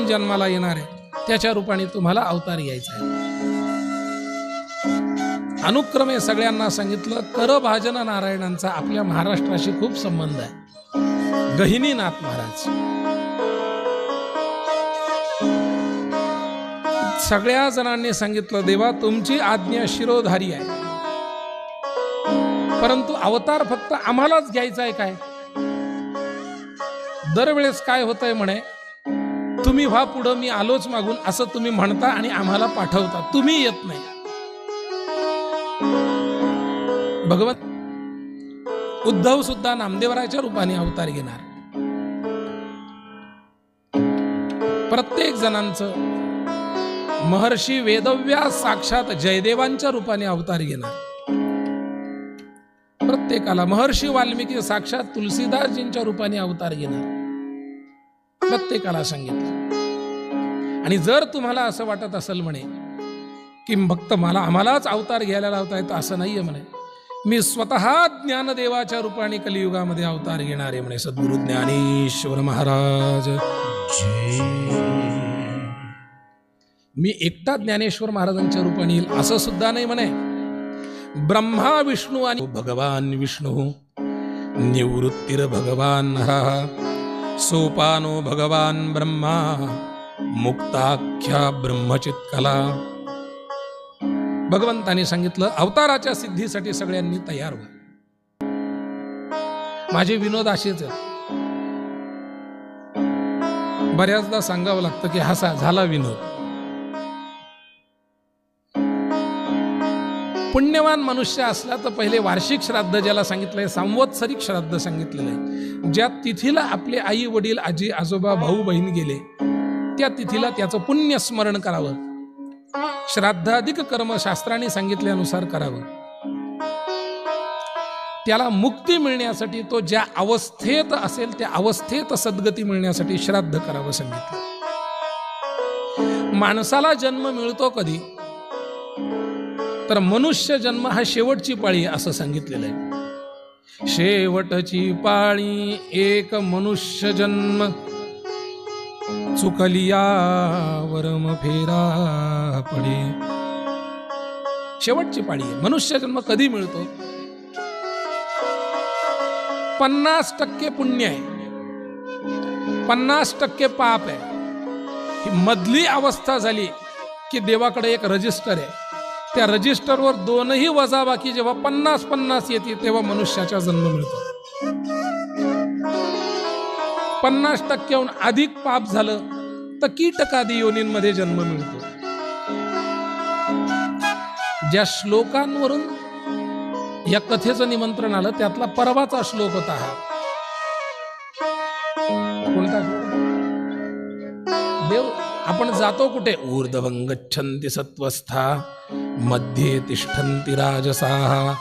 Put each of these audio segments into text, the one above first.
कोण जन्माला येणार आहे त्याच्या रूपाने तुम्हाला अवतार घ्यायचा आहे. अनुक्रमे सगळ्यांना सांगितलं. करभाजन नारायणांचा आपल्या महाराष्ट्राशी खूप संबंध आहे. गहिनीनाथ महाराज सगळ्या जणांनी सांगितलं, देवा तुमची आज्ञा शिरोधारी आहे, परंतु अवतार फक्त आम्हालाच घ्यायचा आहे काय? दरवेळेस काय होतंय म्हणे, तुम्ही व्हा पुढं, मी आलोच मागून असं तुम्ही म्हणता आणि आम्हाला पाठवता, तुम्ही येत नाही. भगवत उद्धव सुद्धा नामदेवराच्या रूपाने अवतार घेणार. प्रत्येक जणांचं महर्षी वेदव्यास साक्षात जयदेवांच्या रूपाने अवतार घेणार. प्रत्येकाला महर्षी वाल्मिकी साक्षात तुलसीदासजींच्या रूपाने अवतार घेणार. प्रत्येकाला सांगितलं. आणि जर तुम्हाला असं वाटत असेल म्हणे की फक्त आम्हालाच अवतार घ्यायला लावता येतं, असं नाहीये म्हणे. मी स्वतः ज्ञानदेवाच्या रूपाने कलियुगामध्ये अवतार घेणार आहे म्हणे सद्गुरु ज्ञानेश्वर महाराज. मी एकटा ज्ञानेश्वर महाराजांच्या रूपाने येईल असं सुद्धा नाही म्हणे. ब्रह्मा विष्णू आणि भगवान विष्णू, निवृत्तीर भगवान हरः, सोपानो भगवान ब्रह्मा, मुक्ताख्या ब्रह्मचित्कला. भगवंताने सांगितलं, अवताराच्या सिद्धीसाठी सगळ्यांनी तयार व्हा. माझे विनोद असेच बऱ्याचदा सांगावं लागतं की हसा झाला विनोद. पुण्यवान मनुष्य असला तर पहिले वार्षिक श्राद्ध ज्याला सांगितलंय, संवत्सरिक श्राद्ध सांगितलेलं आहे. ज्या तिथीला आपले आई वडील आजी आजोबा भाऊ बहीण गेले त्या तिथीला त्याचं पुण्य स्मरण करावं. श्राद्धाधिक कर्म शास्त्राने सांगितल्यानुसार करावं. त्याला मुक्ती मिळण्यासाठी, तो ज्या अवस्थेत असेल त्या अवस्थेत सद्गती मिळण्यासाठी श्राद्ध करावं सांगितलं. माणसाला जन्म मिळतो कधी तर मनुष्य जन्म हा शेवटची पाळी असं सांगितलेलं आहे. शेवटची पाळी एक मनुष्य जन्म, चुकलिया वरम फेरा पडे. शेवटची पाळी आहे. मनुष्य जन्म कधी मिळतो? 50% पुण्य आहे, 50% पाप आहे. ही मधली अवस्था झाली की देवाकडे एक रजिस्टर आहे. त्या रजिस्टरवर दोनही वजाबाकी जेव्हा 50-50 येते तेव्हा मनुष्याचा जन्म मिळतो. 50%हून अधिक पाप झालं तर कीटकादी योनींमध्ये जन्म मिळतो. ज्या श्लोकांवरून या कथेचं निमंत्रण आलं त्यातला परवाचा श्लोक होता हा. कोणता? देव आपण जातो कुठे? ऊर्ध्वं गच्छन्ति सत्वस्था, मध्ये तिष्ठन्ति राजसाः,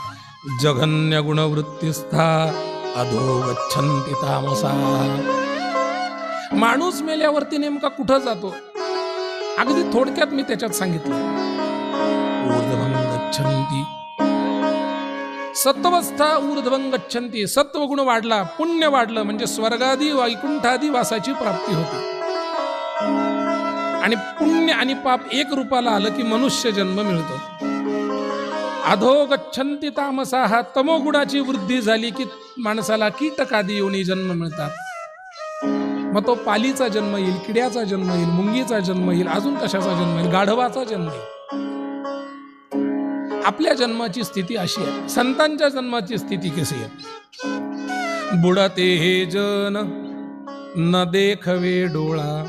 जघन्य गुणवृत्तिस्था, अधो गच्छन्ति तामसाः. माणूस मेल्यावरती नेमका कुठं जातो? अगदी थोडक्यात मी त्याच्यात सांगितलं. ऊर्ध्वं गच्छन्ति सत्वस्था, ऊर्ध्वं गच्छन्ति. सत्वगुण वाढला, पुण्य वाढलं म्हणजे स्वर्गादी वैकुंठादी वासाची प्राप्ती होते. आणि पुण्य आणि पाप एक रूपाला आलं की मनुष्य जन्म मिळतो. अधो गच्छन्ति तामसाः, तमोगुणाची वृद्धी झाली की माणसाला कीटकादी योनी जन्म मिळतात. मग तो पालीचा जन्म येईल, किड्याचा जन्म येईल, मुंगीचा जन्म येईल, अजून कशाचा जन्म येईल, गाढवाचा जन्म येईल. आपल्या जन्माची स्थिती अशी आहे. संतांच्या जन्माची स्थिती कशी आहे? बुडते हे जन न देखवे डोळा.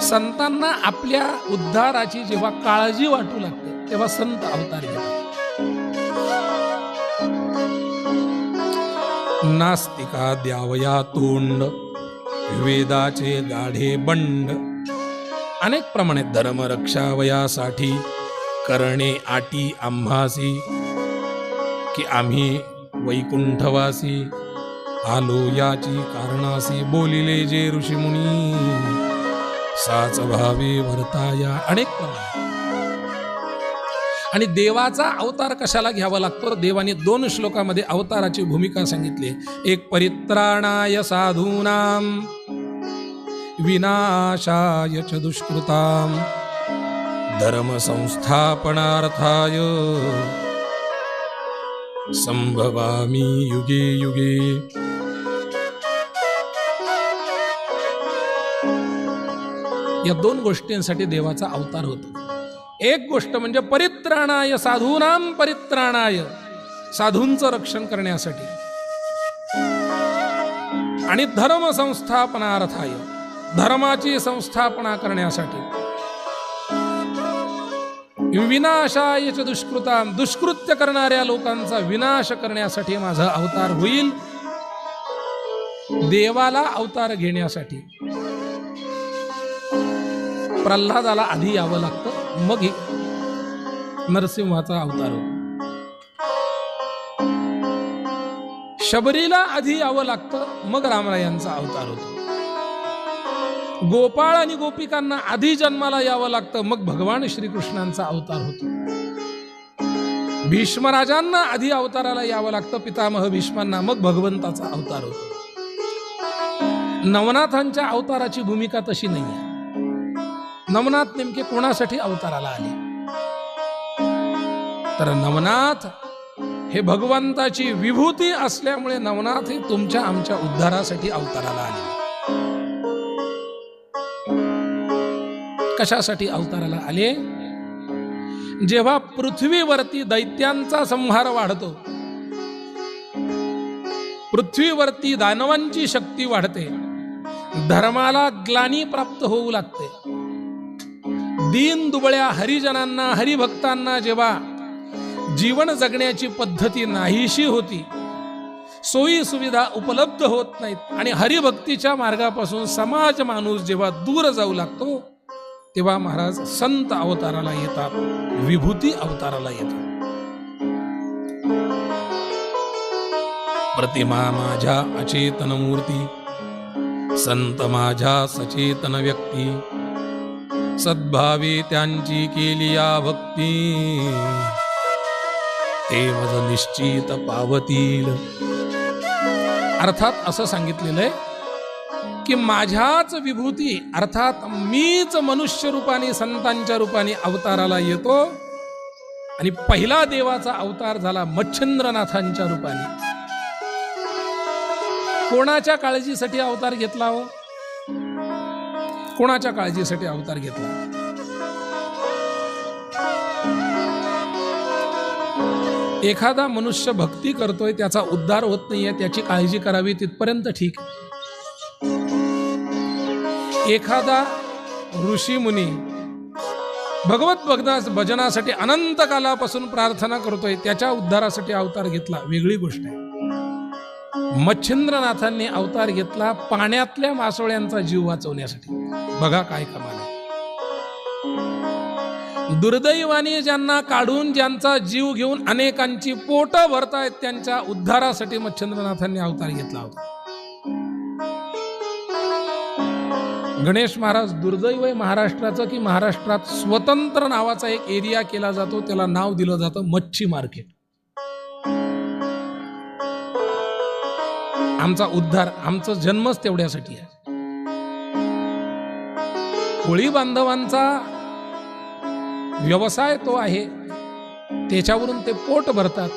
संतांना आपल्या उद्धाराची जेव्हा काळजी वाटू लागते तेव्हा संत अवतार घेतात. नास्तिका द्यावया तोंड, वेदाचे गाढे बंड. अनेक प्रमाणे धर्म रक्षावयासाठी करणे आटी आम्हासी, की आम्ही वैकुंठवासी आलो याची कारणासी. बोलिले जे ऋषीमुनी साच भावे वर्ताया. अनेक प्रमाणे. आणि देवाचा अवतार कशाला घ्यावा लागतो? देवाने 2 श्लोकामध्ये अवताराची भूमिका सांगितली. एक परित्राणाय साधूनाम, विनाशाय च दुष्कृतां धर्म संस्थापनार्थाय संभवामि युगे युगे. या दोन गोष्टींसाठी देवाचा अवतार होतो. एक गोष्ट म्हणजे परित्राणाय साधूनां परित्राणाय, साधूंचं रक्षण करण्यासाठी, आणि धर्म संस्थापनार्थाय, धर्माची संस्थापना करण्यासाठी. विनाशाय च दुष्कृतां, दुष्कृत्य करणाऱ्या लोकांचा विनाश करण्यासाठी माझा अवतार होईल. देवाला अवतार घेण्यासाठी प्रल्हादाला आधी यावं लागतं, मग हे नरसिंहाचा अवतार होतो. शबरीला आधी यावं लागतं, मग रामरायांचा अवतार होतो. गोपाळ आणि गोपिकांना आधी जन्माला यावं लागतं, मग भगवान श्रीकृष्णांचा अवतार होतो. भीष्मराजांना आधी अवताराला यावं लागतं, पितामह भीष्मांना, मग भगवंताचा अवतार होतो. नवनाथांच्या अवताराची भूमिका तशी नाही आहे. नवनाथ नेमके कोणासाठी अवताराला आले? तर नवनाथ हे भगवंताची विभूती असल्यामुळे नवनाथ हे तुमच्या आमच्या उद्धारासाठी अवताराला आले. कशासाठी अवताराला आले? जेव्हा पृथ्वीवरती दैत्यांचा संहार वाढतो, पृथ्वीवरती दानवांची शक्ती वाढते, धर्माला ग्लानी प्राप्त होऊ लागते, दीन दुबळ्या हरिजनांना, हरिभक्तांना जेव्हा जीवन जगण्याची पद्धती नाहीशी होती, सोयी सुविधा उपलब्ध होत नाहीत, आणि हरिभक्तीच्या मार्गापासून समाज माणूस जेव्हा दूर जाऊ लागतो, तेव्हा महाराज संत अवताराला येतात, विभूती अवताराला येतात. प्रतिमा माझ्या अचेतन मूर्ती, संत माझ्या सचेतन व्यक्ती, सद्भावे त्यांची केली या भक्ती, ते मज निश्चित पावतील. अर्थात असं सांगितलेलं आहे की माझ्याच विभूती, अर्थात मीच मनुष्य रूपाने संतांच्या रूपाने अवताराला येतो. आणि पहिला देवाचा अवतार झाला मच्छिंद्रनाथांच्या रूपाने. कोणाच्या काळजीसाठी अवतार घेतला हो? कोणाच्या काळजीसाठी अवतार घेतला? एखादा मनुष्य भक्ती करतोय, त्याचा उद्धार होत नाहीये, त्याची काळजी करावी तिथपर्यंत ठीक. एखादा ऋषी मुनी भगवत भजनासाठी अनंत कालापासून प्रार्थना करतोय, त्याच्या उद्धारासाठी अवतार घेतला, वेगळी गोष्ट आहे. मच्छिंद्रनाथांनी अवतार घेतला पाण्यातल्या मासोळ्यांचा जीव वाचवण्यासाठी. बघा काय कमाल आहे. दुर्दैवाने ज्यांना काढून, ज्यांचा जीव घेऊन अनेकांची पोट भरतायत, त्यांच्या उद्धारासाठी मच्छिंद्रनाथांनी अवतार घेतला होता. गणेश महाराज दुर्दैव आहे महाराष्ट्राचं की महाराष्ट्रात स्वतंत्र नावाचा एक एरिया केला जातो, त्याला नाव दिलं जातं मच्छी मार्केट. आमचा उद्धार, आमचा जन्मच तेवढ्यासाठी आहे. कोळी बांधवांचा व्यवसाय तो आहे, त्याच्यावरून ते पोट भरतात.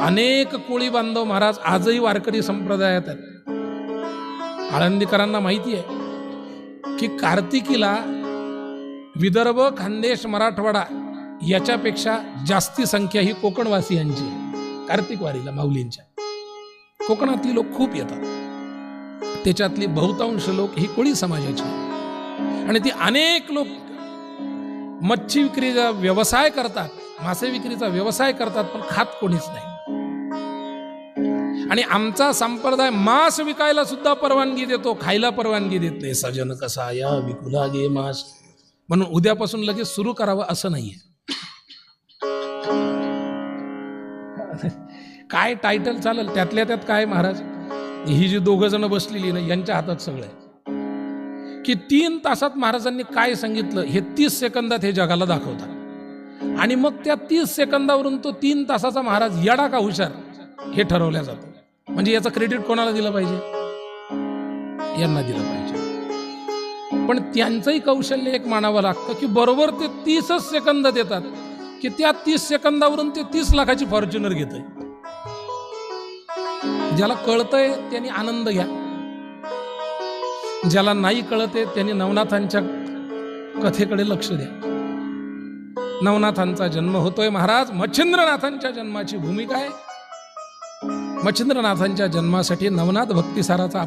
अनेक कोळी बांधव महाराज आजही वारकरी संप्रदायात आहेत. आळंदीकरांना माहिती आहे की कार्तिकीला विदर्भ, खानदेश, मराठवाडा याच्यापेक्षा जास्ती संख्या ही कोकणवासियांची आहे. कार्तिक वारीला माऊलींच्या कोकणातली लोक खूप येतात. त्याच्यातली बहुतांश लोक ही कोळी समाजाची, आणि ती अनेक लोक मच्छी विक्रीचा व्यवसाय करतात, मासे विक्रीचा व्यवसाय करतात, पण खात कोणीच नाही. आणि आमचा संप्रदाय मांस विकायला सुद्धा परवानगी देतो, खायला परवानगी देत नाही. सजन कसा या विकुला गे मांस म्हणून उद्यापासून लगेच सुरू करावं असं नाहीये. काय टायटल चालेल त्यातल्या त्यात काय महाराज, ही जी दोघं जण बसलेली ना, यांच्या हातात सगळं आहे की 3 तासात महाराजांनी काय सांगितलं हे 30 सेकंदात हे जगाला दाखवतात. आणि मग त्या 30 सेकंदावरून तो 3 तासाचा महाराज येडा का हुशार हे ठरवलं जातं. म्हणजे याचं क्रेडिट कोणाला दिलं पाहिजे? यांना दिलं पाहिजे. पण त्यांचंही कौशल्य एक मानावं लागतं की बरोबर ते 30च सेकंद देतात की त्या 30 सेकंदावरून ते 30 लाखाची फॉर्च्युनर घेतंय. ज्याला कळतंय त्यांनी आनंद घ्या, ज्याला नाही कळतंय त्यांनी नवनाथांच्या कथेकडे लक्ष द्या. नवनाथांचा जन्म होतोय महाराज. मच्छिंद्रनाथांच्या जन्माची भूमिका आहे. मच्छिंद्रनाथांच्या जन्मासाठी नवनाथ भक्तिसाराचा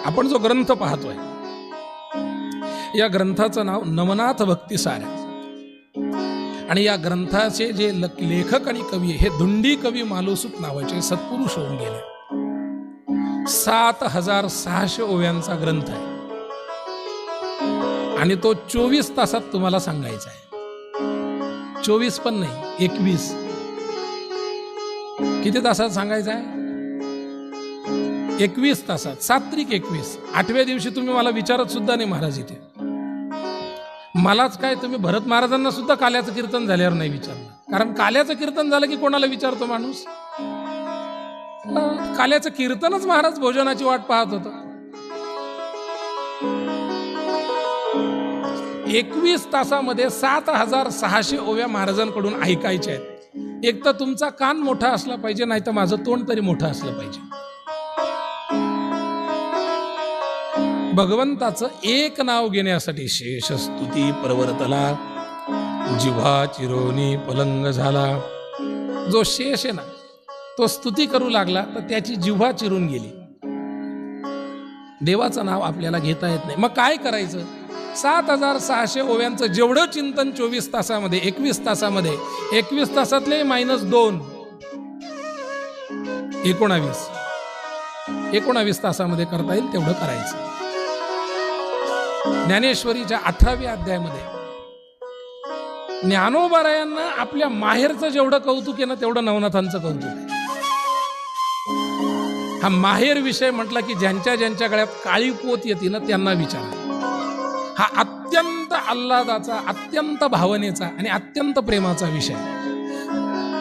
आपण जो ग्रंथ पाहतोय, या ग्रंथाचं नाव नवनाथ भक्तिसार आहे. आणि या ग्रंथाचे जे लेखक आणि कवी हे धुंडी कवी मालुसुत नावाचे सत्पुरुष होऊन गेले. 7600 ओव्यांचा ग्रंथ आहे आणि तो 24 तासात तुम्हाला सांगायचा आहे. 24 पण नाही, 21. किती तासात सांगायचं आहे? 21 तासात. 7 त्रिक 21. 8व्या दिवशी तुम्ही मला विचारत सुद्धा नाही महाराज इथे. मलाच काय, तुम्ही भरत महाराजांना सुद्धा काल्याचं कीर्तन झाल्यावर नाही विचारणार. कारण काल्याचं कीर्तन झालं की कोणाला विचारतो माणूस? काल्याचं कीर्तनच महाराज भोजनाची वाट पाहत होतं. 21 तासामध्ये 7600 ओव्या महाराजांकडून ऐकायच्या आहेत. एक तर तुमचा कान मोठा असला पाहिजे, नाही तर माझं तोंड तरी मोठं असलं पाहिजे. भगवंताचं एक नाव घेण्यासाठी शेष स्तुती प्रवर्तला, जिव्हा चिरोनी पलंग झाला. जो शेष आहे ना, तो स्तुती करू लागला तर त्याची जिव्हा चिरून गेली. देवाचं नाव आपल्याला घेता येत नाही. मग काय करायचं? 7600 ओव्यांचं जेवढं चिंतन 24 तासामध्ये, 21 तासामध्ये, 21 तासातले -2 19 तासामध्ये करता येईल तेवढं करायचं. ज्ञानेश्वरीच्या 18व्या अध्यायामध्ये ज्ञानोबारायांना आपल्या माहेरचं जेवढं कौतुक आहे ना, तेवढं नवनाथांचं कौतुक आहे. हा माहेर विषय म्हटला की ज्यांच्या ज्यांच्या गळ्यात काळी पोत येते ना, त्यांना विचारा. हा अत्यंत आल्हादाचा, अत्यंत भावनेचा आणि अत्यंत प्रेमाचा विषय,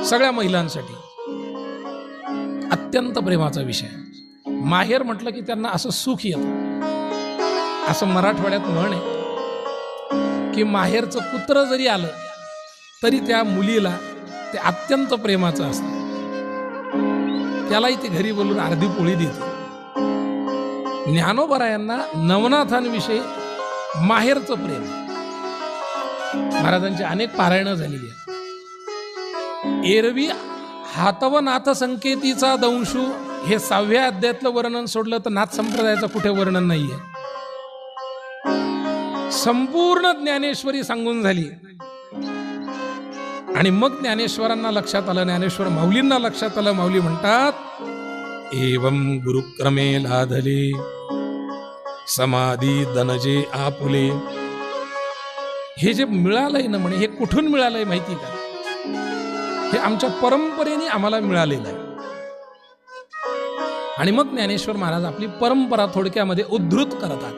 सगळ्या महिलांसाठी अत्यंत प्रेमाचा विषय. माहेर म्हटलं की त्यांना असं सुख येतं. असं मराठवाड्यात म्हण आहे की माहेरचं कुत्र जरी आलं तरी त्या मुलीला ते अत्यंत प्रेमाचं असतं. त्यालाही ते घरी बोलून अर्धी पोळी देते. ज्ञानोबारायांना नवनाथांविषयी माहेरचं प्रेम. महाराजांची अनेक पारायणं झालेली आहेत. एरवी हातवनाथ संकेतीचा दंशू हे 6व्या अध्यायातलं वर्णन सोडलं तर नाथ संप्रदायाचं कुठे वर्णन नाहीये. संपूर्ण ज्ञानेश्वरी सांगून झाली आणि मग ज्ञानेश्वरांना लक्षात आलं, ज्ञानेश्वर माऊलींना लक्षात आलं. माऊली म्हणतात, एवं गुरुक्रमे लाधले समाधी दनजे आपुले. हे जे मिळालंय ना म्हणे, हे कुठून मिळालंय माहिती का? हे आमच्या परंपरेने आम्हाला मिळालेलं आहे. आणि मग ज्ञानेश्वर महाराज आपली परंपरा थोडक्यामध्ये उद्धृत करतात.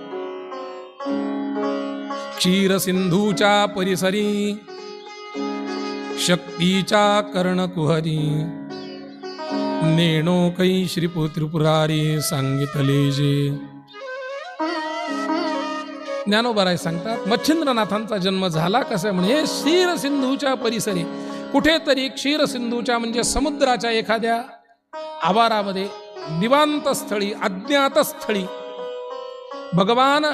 क्षीर सिंधूच्या परिसरी शक्तीच्या कर्णकुहरी नेणो कै श्रीपुत्रिपुरारी सांगितले जे. ज्ञानोबाराय सांगतात, मच्छिंद्रनाथांचा जन्म झाला कसा म्हणे, क्षीर सिंधूच्या परिसरी. कुठेतरी क्षीर सिंधूच्या म्हणजे समुद्राच्या एखाद्या आवारामध्ये, दिवांत स्थळी, अज्ञात स्थळी भगवान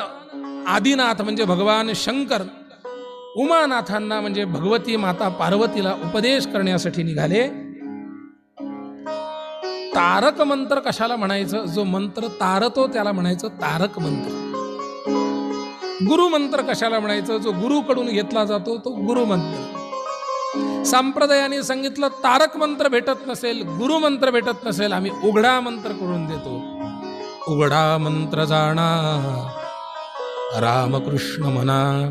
आदिनाथ म्हणजे भगवान शंकर उमानाथांना म्हणजे भगवती माता पार्वतीला उपदेश करण्यासाठी निघाले. तारक मंत्र कशाला म्हणायचं? जो मंत्र तारतो त्याला म्हणायचं तारक मंत्र. गुरु मंत्र कशाला म्हणायचं? जो गुरुकडून घेतला जातो तो गुरु मंत्र. संप्रदायाने सांगितलं तारक मंत्र भेटत नसेल, गुरु मंत्र भेटत नसेल, आम्ही उघडा मंत्र करून देतो. उघडा मंत्र जाणा रामकृष्ण म्हणा.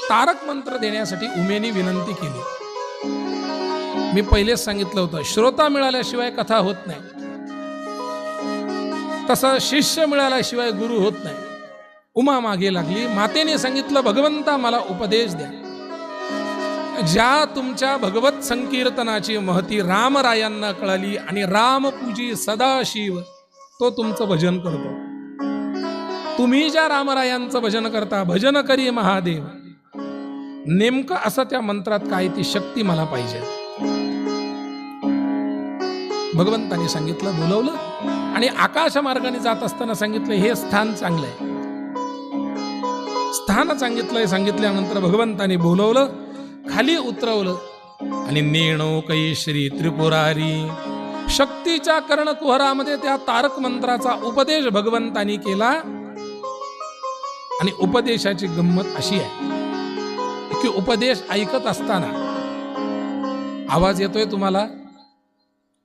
तारक मंत्र देण्यासाठी उमेनी विनंती केली. मी पहिलेच सांगितलं होतं, श्रोता मिळाल्याशिवाय कथा होत नाही, तसं शिष्य मिळाल्याशिवाय गुरु होत नाही. उमा मागे लागली. मातेने सांगितलं, भगवंता मला उपदेश द्या. ज्या तुमच्या भगवत संकीर्तनाची महती रामरायांना कळाली आणि रामपूजी सदाशिव तो तुमचं भजन करतो, तुम्ही ज्या रामरायांचं भजन करता, भजन करी महादेव, नेमकं असं त्या मंत्रात काय ती शक्ती मला पाहिजे. भगवंताने सांगितलं, बोलवलं आणि आकाश मार्गाने जात असताना सांगितलं हे स्थान चांगलं आहे. स्थान सांगितल्यानंतर भगवंताने बोलवलं, खाली उतरवलं आणि नेणो कै श्री त्रिपुरारी, शक्तीच्या कर्णकुहरामध्ये त्या तारक मंत्राचा उपदेश भगवंतानी केला. आणि उपदेशाची गंमत अशी आहे की उपदेश ऐकत असताना आवाज येतोय तुम्हाला,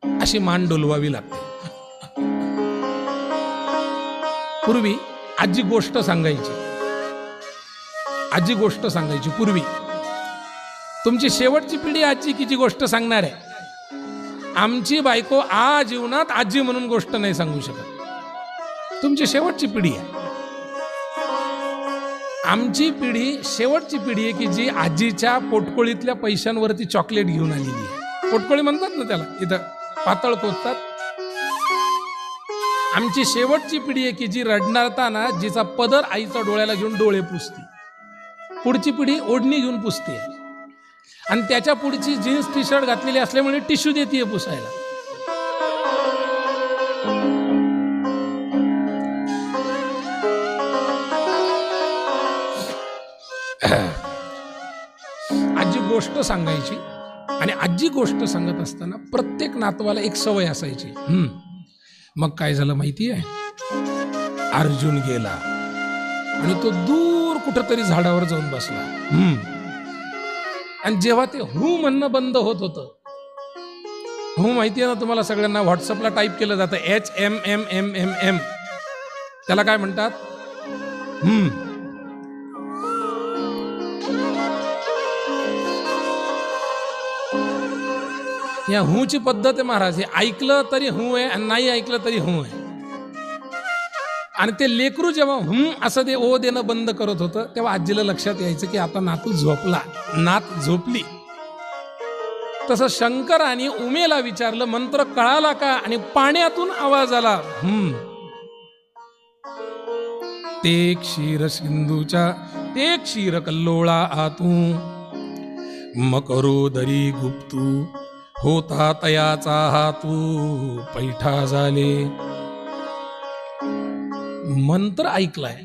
अशी मान डोलवावी लागते. पूर्वी आजी गोष्ट सांगायची. पूर्वी तुमची शेवटची पिढी आजीची गोष्ट सांगणार आहे. आमची बायको जीवनात आजी म्हणून गोष्ट नाही सांगू शकत. तुमची शेवटची पिढी आहे. आमची पिढी शेवटची पिढी आहे की जी आजीच्या पोटकोळीतल्या पैशांवरती चॉकलेट घेऊन आलेली आहे. पोटकोळी म्हणतात ना त्याला, इथं पातळ खोचतात. आमची शेवटची पिढी आहे की जी रडणारताना जिचा पदर आईचा डोळ्याला घेऊन डोळे पुसते. पुढची पिढी ओढणी घेऊन पुसते आणि त्याच्या पुढची जीन्स टी शर्ट घातलेली असल्यामुळे टिश्यू देते पुसायला. आजी गोष्ट सांगायची आणि आजी गोष्ट सांगत असताना प्रत्येक नातवाला एक सवय असायची. मग काय झालं माहिती आहे, अर्जुन गेला आणि तो दूर कुठंतरी झाडावर जाऊन बसला. आणि जेव्हा ते हू म्हणणं बंद होत होतं, हू माहिती आहे ना तुम्हाला सगळ्यांना, व्हॉट्सअपला टाईप केलं जातं HMMMMM, त्याला काय म्हणतात, या हूची पद्धत आहे महाराज. हे ऐकलं तरी हू आहे आणि नाही ऐकलं तरी हू आहे. आणि ते लेकरू जेव्हा असं ते ओ देणं बंद करत होतं तेव्हा आजीला लक्षात यायचं की आता नातू झोपला, नात झोपली. तसं शंकराने उमेला विचारलं, मंत्र कळाला का? आणि पाण्यातून आवाज आला, ते क्षीर सिंधूच्या ते क्षीर कल्लोळा आतू मकरो दरी गुप्तू होता तयाचा हातू पैठा झाले. मंत्र ऐकलाय,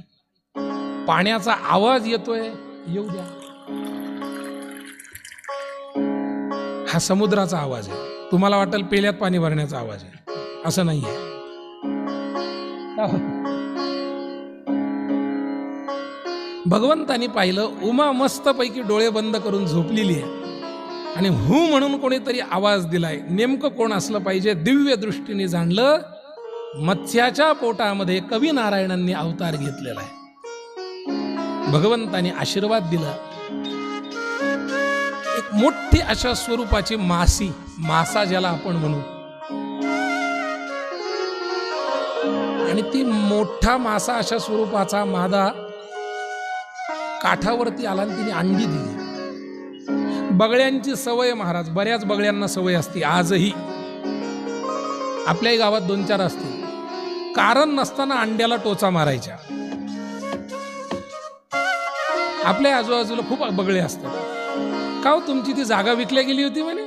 पाण्याचा आवाज येतोय, येऊ द्या. हा समुद्राचा आवाज आहे. तुम्हाला वाटेल पेल्यात पाणी भरण्याचा आवाज आहे, असं नाहीये. भगवंतानी पाहिलं उमा मस्तपैकी डोळे बंद करून झोपलेली आहे आणि हू म्हणून कोणीतरी आवाज दिलाय. नेमकं कोण असलं पाहिजे? दिव्य दृष्टीने जाणलं, मत्स्याच्या पोटामध्ये कवी नारायणांनी अवतार घेतलेला आहे. भगवंतानी आशीर्वाद दिला. एक मोठी अशा स्वरूपाची मासी, मासा ज्याला आपण म्हणू, आणि ती मोठा मासा अशा स्वरूपाचा मादा काठावरती आला आणि तिने अंडी दिली. बगळ्यांची सवय महाराज, बऱ्याच बगळ्यांना सवय असते आजही. आपल्याही गावात 2-4 असतील. कारण नसताना अंड्याला टोचा मारायच्या. आपल्या आजूबाजूला खूप बगळे असतात. का हो तुमची ती जागा विकल्या गेली होती म्हणे?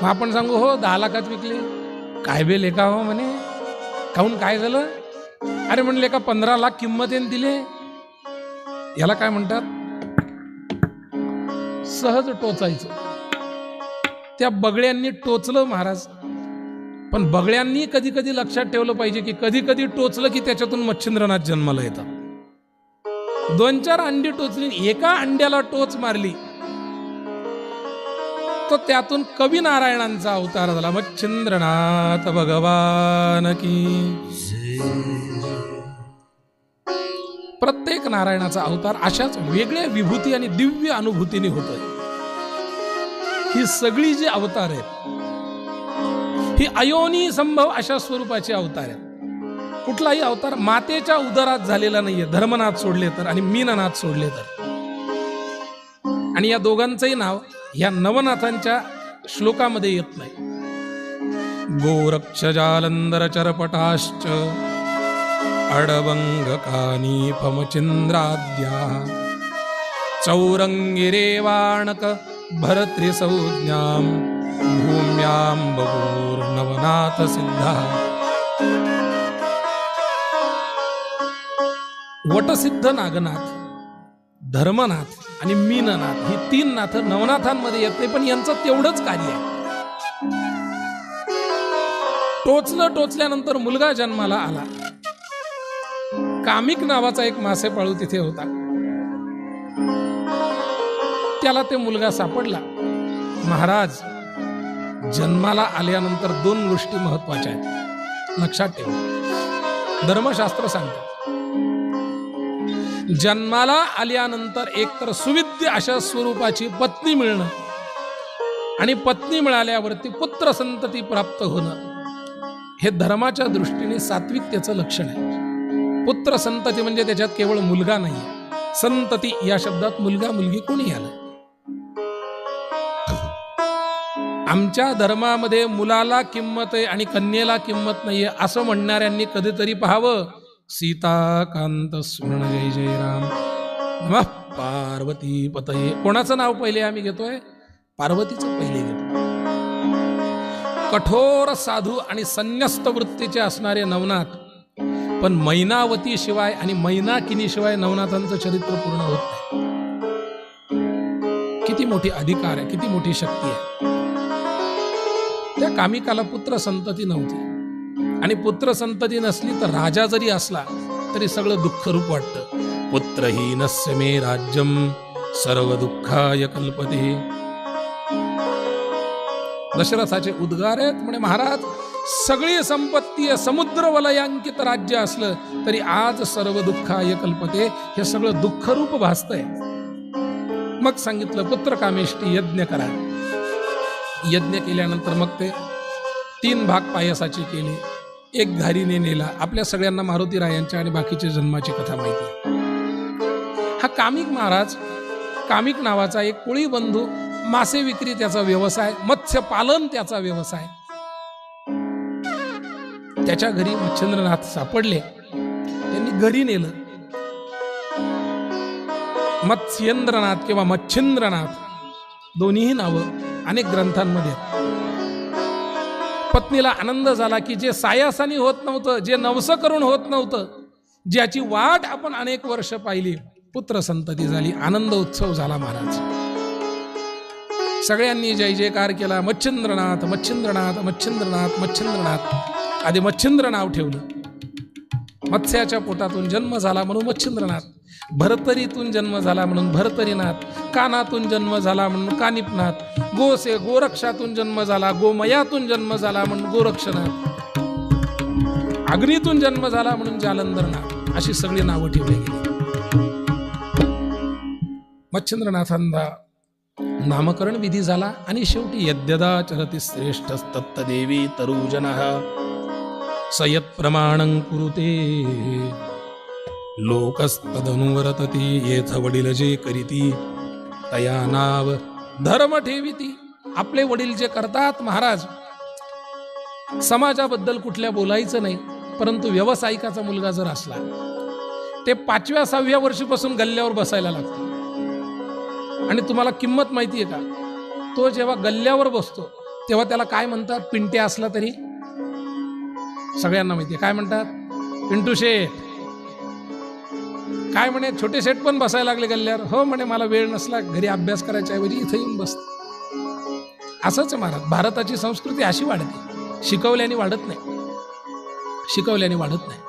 मग आपण सांगू हो 10 लाखात विकली. काय बे लेका हो म्हणे. काहून काय झालं? अरे म्हणले का 15 लाख किंमत येऊन दिले. याला काय म्हणतात? सहज टोचायचं. त्या बगळ्यांनी टोचलं महाराज. पण बगळ्यांनी कधी कधी लक्षात ठेवलं पाहिजे की कधी कधी टोचलं की त्याच्यातून मच्छिंद्रनाथ जन्माला येतात. 2-4 अंडी टोचली, एका अंड्याला टोच मारली तर त्यातून कवी नारायणांचा अवतार झाला. मच्छिंद्रनाथ भगवान की. प्रत्येक नारायणाचा अवतार अशाच वेगळ्या विभूती आणि दिव्य अनुभूतीने होतोय. ही सगळी जी अवतार आहेत ही अयोनी संभव अशा स्वरूपाचे अवतार आहेत. कुठलाही अवतार मातेच्या उदरात झालेला नाहीये. धर्मनाथ सोडले तर आणि मीननाथ सोडले तर. आणि या दोघांचंही नाव या नवनाथांच्या श्लोकामध्ये येत नाही. गोरक्ष जालंधर चरपटाश्च अडवंगकानीपमचिन्द्राद्या चौरङ्गिरेवाणक भरत्रिसंज्ञां भूम्यां बभूर्नवनाथ सिद्धा. वटसिद्ध नागनाथ, धर्मनाथ आणि मीननाथ ही 3 नाथ नवनाथांमध्ये येत नाही, पण यांचं तेवढंच कार्य आहे. टोचल्यानंतर मुलगा जन्माला आला. कामिक नावाचा एक मासेपाळू तिथे होता. त्याला ते मुलगा सापडला. महाराज, जन्माला आल्यानंतर 2 गोष्टी महत्वाच्या आहेत, लक्षात ठेवा. धर्मशास्त्र सांगतं, जन्माला आल्यानंतर एकतर सुविद्य अशा स्वरूपाची पत्नी मिळणं आणि पत्नी मिळाल्यावरती पुत्र संतती प्राप्त होणं, हे धर्माच्या दृष्टीने सात्विकतेचं लक्षण आहे. पुत्र संतती म्हणजे त्याच्यात केवळ मुलगा नाही, संतती या शब्दात मुलगा मुलगी कोणी आलं. आमच्या धर्मामध्ये मुलाला किंमत आहे आणि कन्येला किंमत नाहीये असं म्हणणाऱ्यांनी कधीतरी पाहावं. सीताकांत स्मरण जय जय राम नमः पार्वती पतये. कोणाचं नाव पहिले आम्ही घेतोय? पार्वतीचं पहिले घेतो. कठोर साधू आणि संन्यस्त वृत्तीचे असणारे नवनाथ, पण मैनावती शिवाय आणि मैनाकिनी शिवाय नवनाथांचं चरित्र पूर्ण होत नाही. किती मोठी अधिकार आहे, किती मोठी शक्ती आहे. त्या कामिकाला पुत्र संतती नव्हती, आणि पुत्र संतती नसली तर राजा जरी असला तरी सगळं दुःखरूप वाटतं. पुत्रहीनस्य मे राज्यम सर्व दुःखाय कल्पते. दशरथाचे उद्गार आहेत. म्हणे, महाराज, सगळी संपत्ती समुद्र वलयांकित राज्य असलं तरी आज सर्व दुःखाय कल्पते, हे सगळं दुःखरूप भासतंय. मग सांगितलं, पुत्र कामेष्टी यज्ञ करा. यज्ञ केल्यानंतर मग ते 3 भाग पायसाचे केले, 1 घारीने नेला. आपल्या सगळ्यांना मारुती रायांच्या आणि बाकीच्या जन्माची कथा माहिती आहे. हा कामिक महाराज, कामिक नावाचा एक कोळी बंधू, मासे विक्री त्याचा व्यवसाय, मत्स्यपालन त्याचा व्यवसाय. त्याच्या घरी मच्छिंद्रनाथ सापडले. त्यांनी घरी नेलं. मत्स्येंद्रनाथ किंवा मच्छिंद्रनाथ दोन्हीही नावं अनेक ग्रंथांमध्ये. पत्नीला आनंद झाला की जे सायासानी होत नव्हतं, जे नवसं करून होत नव्हतं, ज्याची वाट आपण अनेक वर्ष पाहिली, पुत्र संतती झाली. आनंद उत्सव झाला महाराज. सगळ्यांनी जय जयकार केला. मच्छिंद्रनाथ मच्छिंद्रनाथ मच्छिंद्रनाथ मच्छिंद्रनाथ. आधी मच्छिंद्र नाव ठेवलं. मत्स्याच्या पोटातून जन्म झाला म्हणून मच्छिंद्रनाथ. भरतरीतून जन्म झाला म्हणून भरतरीनाथ. कानातून जन्म झाला म्हणून कानिपनाथ. गोरक्षातून जन्म झाला, गोमयातून जन्म झाला म्हणून गोरक्षनाथ. अग्नीतून जन्म झाला म्हणून जालंधरनाथ. अशी सगळी नावं ठेवली गेली. मच्छिंद्रनाथांना नामकरण विधी झाला आणि शेवटी यद्यदा चरति श्रेष्ठ तत्तदेवी तरुजनः सयत प्रमाणं कुरुते लोकस्तदनुवर्तते येथ वडील जे करीती तया नाव धर्म ठेविती. आपले वडील जे करतात महाराज, समाजाबद्दल कुठल्या बोलायचं नाही, परंतु व्यावसायिकाचा मुलगा जर असला ते 5व्या-6व्या वर्षीपासून गल्ल्यावर बसायला लागतो. आणि तुम्हाला किंमत माहिती आहे का? तो जेव्हा गल्ल्यावर बसतो तेव्हा त्याला काय म्हणतात? पिंट्या असला तरी सगळ्यांना माहिती आहे काय म्हणतात? पिंटू शेठ. काय म्हणे, छोटे शेठ पण बसायला लागले गल्ल्यावर. हो म्हणे, मला वेळ नसला, घरी अभ्यास करायच्या ऐवजी इथे येऊन बसतो. असंच महाराज, भारताची संस्कृती अशी वाढते. शिकवल्याने वाढत नाही, शिकवल्याने वाढत नाही.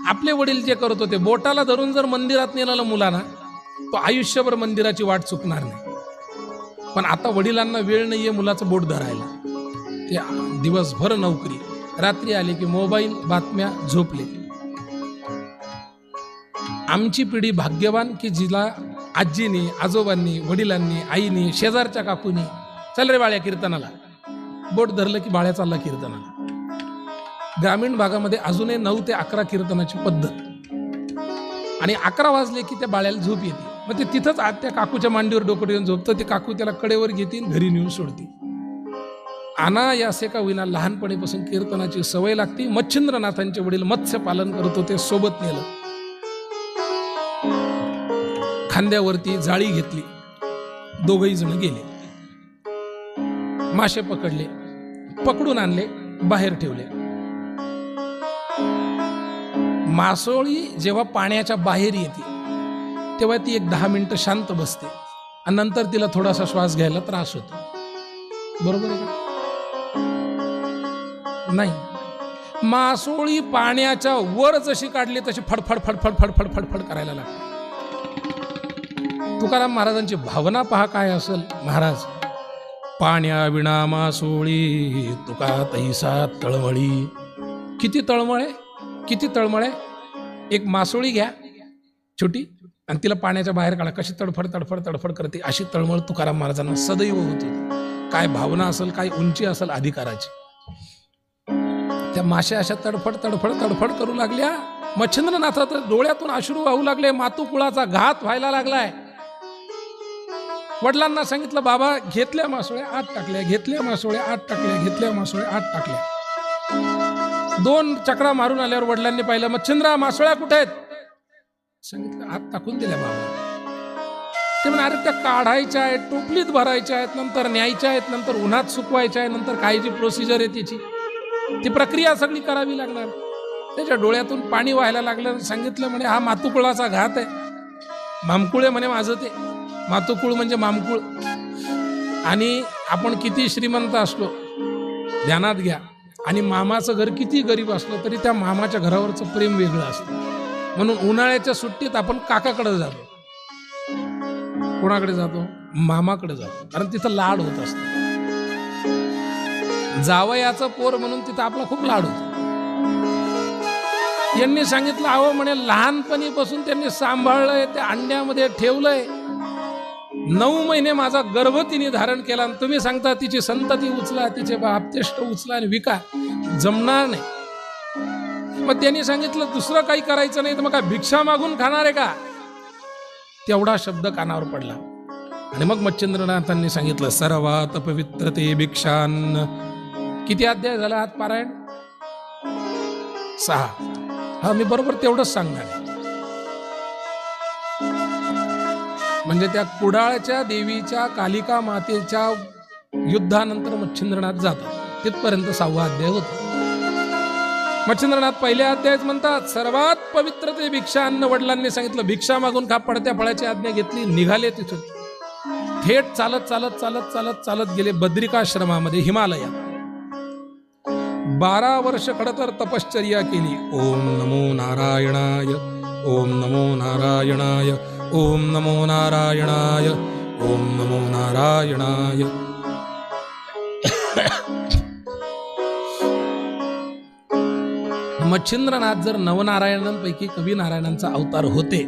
आपले वडील जे करत होते, बोटाला धरून जर मंदिरात नेलेलं मुलांना, तो आयुष्यभर मंदिराची वाट चुकणार नाही. पण आता वडिलांना वेळ नाहीये मुलाचं बोट धरायला. ते दिवसभर नोकरी, रात्री आली की मोबाईल, बातम्या, झोपले. आमची पिढी भाग्यवान की जिला आजीनी, आजोबांनी, वडिलांनी, आईनी, शेजारच्या काकूनी, चल रे बाळ्या कीर्तनाला, बोट धरलं की बाळ्या चालला कीर्तनाला. ग्रामीण भागामध्ये अजूनही 9 ते 11 कीर्तनाची पद्धत. आणि 11 वाजले की त्या बाळ्याला झोप येते. मग ते तिथंच त्या काकूच्या मांडीवर डोकं ठेवून झोपतं. ते काकू त्याला कडेवर घेतील, घरी नेऊन सोडते. अनायासे का होईना लहानपणीपासून कीर्तनाची सवय लागती. मच्छिंद्रनाथांचे वडील मत्स्य पालन करत होते, सोबत नेलं. खांद्यावरती जाळी घेतली, दोघही जण गेले. मासे पकडले, पकडून आणले, बाहेर ठेवले. मासोळी जेव्हा पाण्याच्या बाहेर येते तेव्हा ती एक 10 मिनिटं शांत बसते आणि नंतर तिला थोडासा श्वास घ्यायला त्रास होतो. बरोबर आहे का? नाही. मासोळी पाण्याच्या वर जशी काढली तशी फडफड फडफड फडफड फडफड करायला लागते. तुकाराम महाराजांची भावना पहा काय असेल. महाराज, पाण्या विणा मासोळी तुका तैसा तळमळी. किती तळमळ आहे, किती तळमळ आहे. एक मासोळी घ्या छोटी आणि तिला पाण्याच्या बाहेर काढा, कशी तडफड तडफड तडफड करते. अशी तळमळ तुकाराम महाराजांना सदैव होत होती. काय भावना असेल, काय उंची असेल अधिकाराची. त्या माश्या अशा तडफड तडफड तडफड करू लागल्या. मच्छिंद्रनाथात डोळ्यातून अश्रू वाहू लागले. मातुकुळाचा घात व्हायला लागलाय. वडिलांना सांगितलं, बाबा घेतल्या मासोळ्या आत टाकल्या, घेतल्या मासोळ्या आत टाकल्या, घेतल्या मासोळ्या आत टाकल्या. 2 चक्रा मारून आल्यावर वडिलांनी पाहिलं, मच्छिंद्रा मासोळ्या कुठे आहेत? सांगितलं, आत टाकून दिल्या बाबा. ते म्हणा, अरे त्या काढायच्या आहेत, टोपलीत भरायच्या आहेत, नंतर न्यायच्या आहेत, नंतर उन्हात सुकवायच्या आहे, नंतर काय जी प्रोसिजर आहे त्याची ती प्रक्रिया सगळी करावी लागणार. त्याच्या डोळ्यातून पाणी व्हायला लागलं. सांगितलं, म्हणे हा मातुकुळाचा घात आहे. मामकुळे म्हणे माझं ते. मातुकुळ म्हणजे मामकुळ. आणि आपण किती श्रीमंत असलो ध्यानात घ्या, आणि मामाचं घर किती गरीब असलं तरी त्या मामाच्या घरावरचं प्रेम वेगळं असतं. म्हणून उन्हाळ्याच्या सुट्टीत आपण काकाकडे जातो. कोणाकडे जातो? मामाकडे जातो, कारण तिथं लाड होत असतो. जावयाचं पोर म्हणून तिथं आपला खूप लाड होतो. यांनी सांगितलं, अहो म्हणे लहानपणीपासून त्यांनी सांभाळलंय, त्या अंड्यामध्ये ठेवलंय. 9 महिने माझा गर्भ तिने धारण केला आणि तुम्ही सांगता तिची संतती उचला, तिचे आपतेष्ट उचला आणि विका. जमणार नाही. मग त्यांनी सांगितलं, दुसरं काही करायचं नाही तर मग काय भिक्षा मागून खाणार आहे का? तेवढा शब्द कानावर पडला. आणि मग मच्छिंद्रनाथांनी सांगितलं, सर्वात पवित्र ते भिक्षान. किती अध्याय झाला आत पारायण? 6. हा, मी बरोबर तेवढंच सांगणार आहे. म्हणजे त्या कुडाळच्या देवीच्या कालिका मातेच्या युद्धानंतर मच्छिंद्रनाथ जातात, तिथपर्यंत 6वा अध्याय होतो. मच्छिंद्रनाथ पहिल्या अध्यायात म्हणतात, सर्वात पवित्र ते भिक्षा अन्न. वडिलांनी सांगितलं, भिक्षा मागून खा. पडत्या फळाची आज्ञा घेतली, निघाले तिथून. थेट चालत चालत चालत चालत चालत गेले बद्रिकाश्रमामध्ये, हिमालयात. 12 वर्ष खडं तर तपश्चर्या केली. ओम नमो नारायणाय, ओम नमो नारायणाय, ओम नमो नारायणाय, ओम नमो नारायणाय. मच्छिंद्रनाथ जर नवनारायणांपैकी कवी नारायणांचा अवतार होते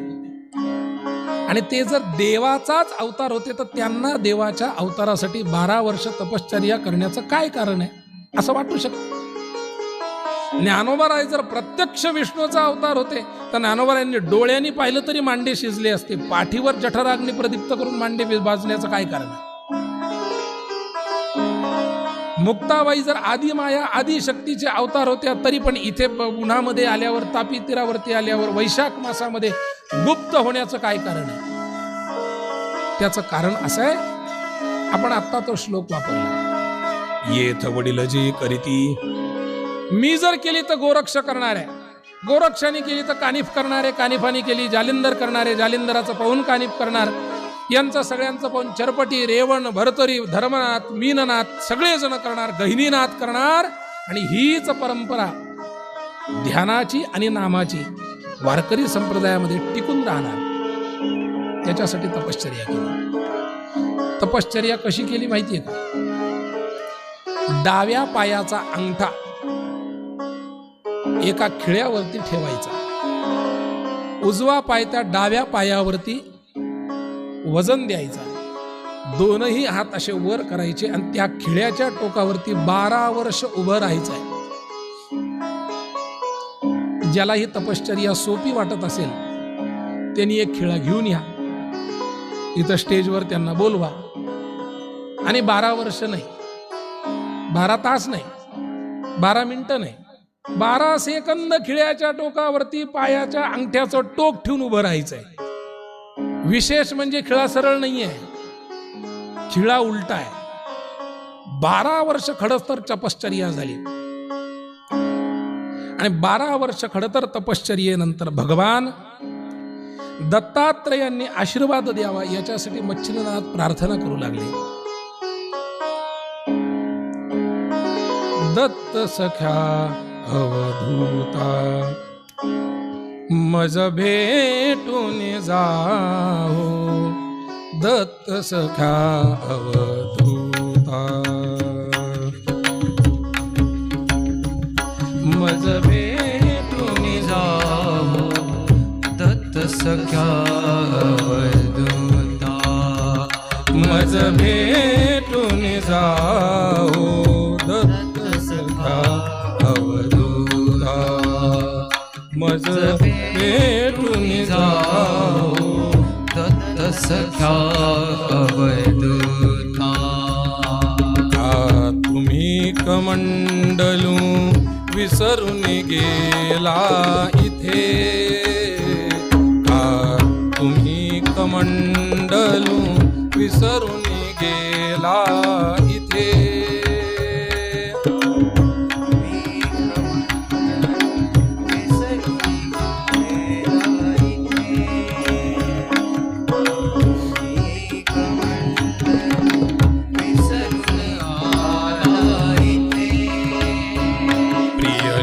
आणि ते जर देवाचाच अवतार होते, तर त्यांना देवाच्या अवतारासाठी 12 वर्ष तपश्चर्या करण्याचं काय कारण आहे असं वाटू शकतं. ज्ञानोबा राय जर प्रत्यक्ष विष्णूचा अवतार होते तर ज्ञानोबा रायांनी डोळ्यांनी पाहिलं तरी मांडे शिजले असते. पाठीवर जठराग्नी प्रदीप्त करून मांडे भाजण्याचं काय कारण आहे? मुक्ताबाई जर आदी माया आदी शक्तीचे अवतार होत्या तरी पण इथे उन्हामध्ये आल्यावर, तापी तीरावरती आल्यावर, वैशाख मासामध्ये गुप्त होण्याचं काय कारण आहे? त्याचं कारण असं आहे, आपण आत्ता तो श्लोक वापरला, येथ वडील जी करीती. मी जर केली तर गोरक्ष करणार आहे, गोरक्षाने केली तर कानिफ करणार आहे, कानिफाने केली जालिंदर करणार आहे, जालिंदराचं पाहून कानिफ करणार. यांचं सगळ्यांचं पाहून चरपटी, रेवण, भरतरी, धर्मनाथ, मीननाथ सगळेजण करणार, गहिनीनाथ करणार. आणि हीच परंपरा ध्यानाची आणि नामाची वारकरी संप्रदायामध्ये टिकून राहणार. त्याच्यासाठी तपश्चर्या केली. तपश्चर्या कशी केली माहितीये का? डाव्या पायाचा अंगठा एका खिळ्यावरती ठेवायचा, उजवा पाय त्या डाव्या पायावरती वजन द्यायचा, दोनही हात असे वर करायचे आणि त्या खिळ्याच्या टोकावरती 12 वर्ष उभं राहायचं आहे. ज्याला ही तपश्चर्या सोपी वाटत असेल त्यांनी एक खिळा घेऊन या, इथं स्टेजवर त्यांना बोलवा आणि 12 वर्ष नाही 12 तास नाही, 12 मिनिटं नाही, 12 सेकंद खिळ्याच्या टोकावरती पायाच्या अंगठ्याचं टोक ठेवून उभं राहायचंय. विशेष म्हणजे खिळा सरळ नाहीये, खिळा उलटा आहे. 12 वर्ष खडतर तपश्चर्या झाली आणि 12 वर्ष खडतर तपश्चर्येनंतर भगवान दत्तात्रेयांनी आशीर्वाद द्यावा याच्यासाठी मच्छिंद्रनाथ प्रार्थना करू लागले. दत्त सख्या अवधूता मज भेटून जाओ, दत्त सख्या अवधूता मज भेटून जाओ, दत्त सख्या अवधूता मज भेटून जाओ, दत्त सख्या अवधूता मज भेटून जाओ, दत्त सख्या अवधूता. तुम्ही कमंडलू विसरून गेला इथे, का तुम्ही कमंडलू विसरून गेला इथे,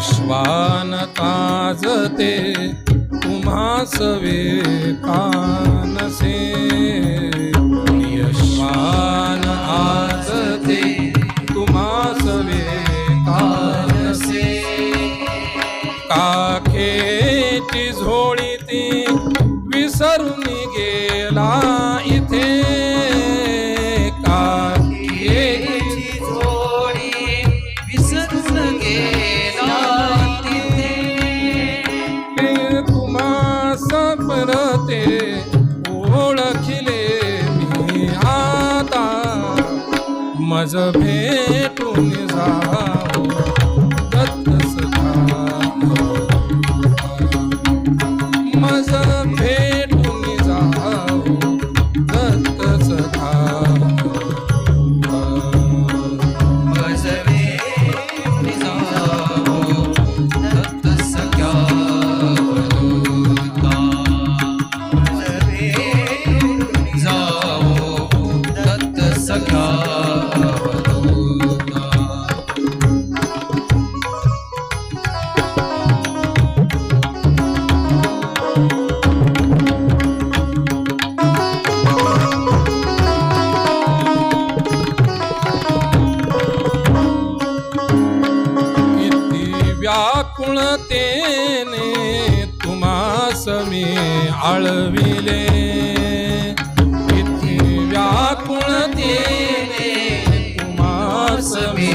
श्वान ताजते तुम्हास वेकानसे, श्वान आजते तुम्हास वेकानसे, काखेची झोळी ती विसरून गेला इथे, काखेची झोळी विसरून गेला परते ओळखिले मी आता, मज भेटून जाओ, दत्त सखा मज भेटून जाओ, दत्त सखा मज भेटून जाओ, दत्त सखा सख्या अवधूता. किती व्याकुळतेने तुम्हास मी आळविले, व्याकुळतेने तुम्हास मी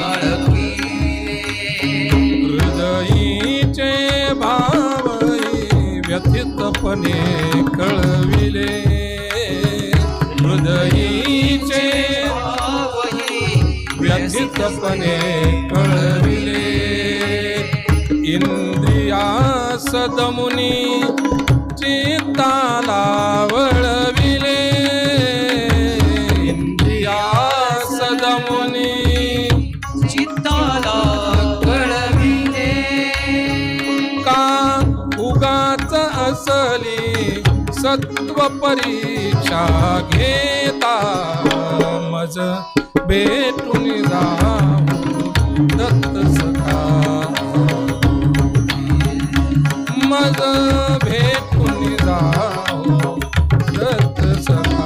आळविले, हृदयीचे भावई व्यथितपणे कळविले, हृदयीचे भावई व्यथितपणे कळविले, इंद्रियास दमुनी चित्ताला वळविले, सदमुनी चित्ताला कळविले, का उगाच असली सत्व परीक्षा घेता, मज भेटून जाओ, दत्त सखा मज भेटून जाओ, दत्त सखा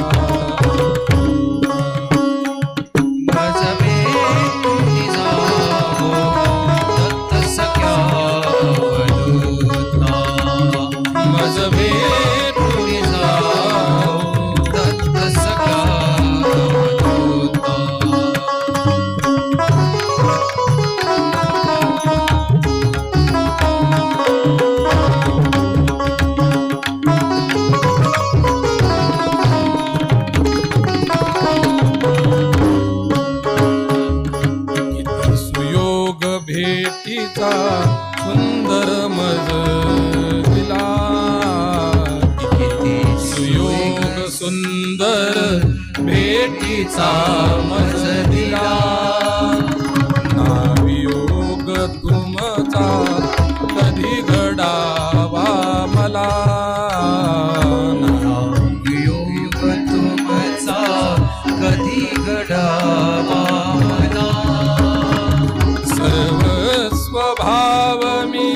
सुयोग सुंदर भेटीचा मज दिला, नावियोग तुमचा कधी घडावा मला, नावियोग तुमचा कधी घडावा मला, सर्वस्व भाव मी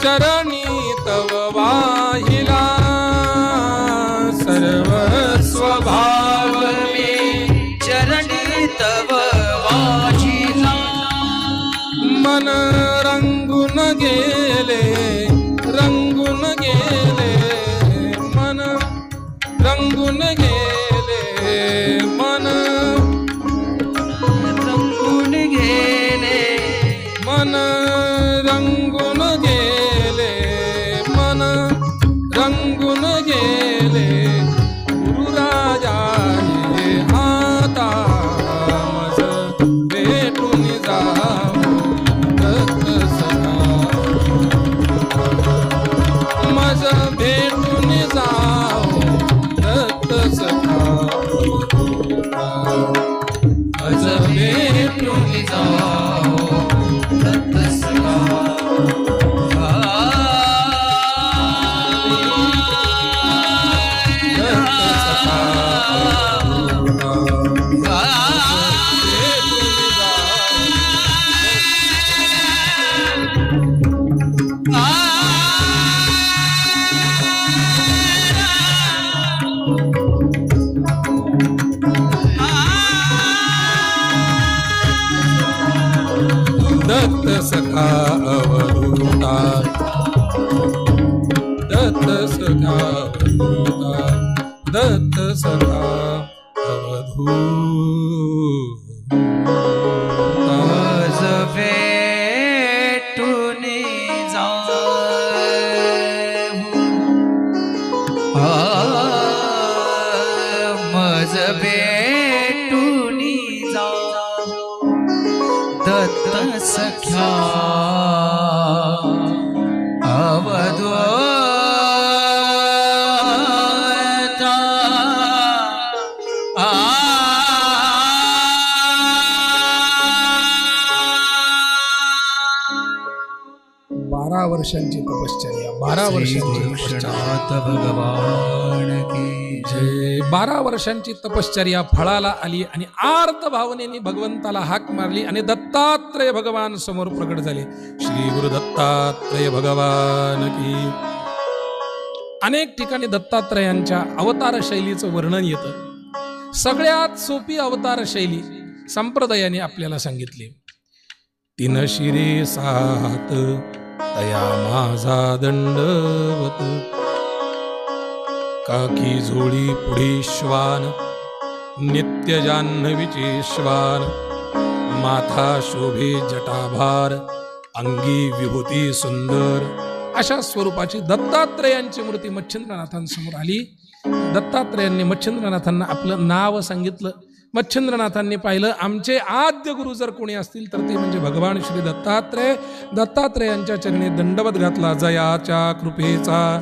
चरणी तव वाहिला, सर्वस्व भाव मी चरणी तव वाहिला, मन रंगून गेले, रंगून गेले, मन रंगून गेले, मन रंगून गेले, मन रंगून गेले, मन रंगून गेले, गुरुराजाने आता मज भेटून जाऊ दत्त सखा, मज भेटून जाऊ दत्त सखा, मज भेटून जाओ दत्त सखा, दत्त सखा अवधूता, दत्त सखा अवधूता, दत्त सखा अवधूता, मज भेटून जाऊ, मज भेटून जाऊ दत्त सख्या अवधूता, 12 वर्षांची तपश्चर्या, 12 वर्षांची तपश्चर्या, भगवान की जय. 12 वर्षांची तपश्चर्या फळाला आली आणि आर्त भावनेने भगवंताला हाक मारली आणि दत्तात्रय भगवान समोर प्रकट झाले. श्री गुरु दत्तात्रय भगवान की. अनेक ठिकाणी दत्तात्रयांच्या अवतार शैलीचं वर्णन येतं. सगळ्यात सोपी अवतार शैली संप्रदायाने आपल्याला सांगितली. 3 शिरे 7 तया माझा दंडवत, काकी झोळी पुढे श्वान, नित्य जान्हवीचे श्वान, माथा शोभे जटाभार, अंगी विभूती सुंदर. अशा स्वरूपाची दत्तात्रयांची मूर्ती मच्छिंद्रनाथांसमोर आली. दत्तात्रयांनी मच्छिंद्रनाथांना आपलं नाव सांगितलं. मच्छिंद्रनाथांनी पाहिलं, आमचे आद्य गुरु जर कोणी असतील तर ते म्हणजे भगवान श्री दत्तात्रय. दत्तात्रयांच्या चरणी दंडवत घातला. जयाच्या कृपेचा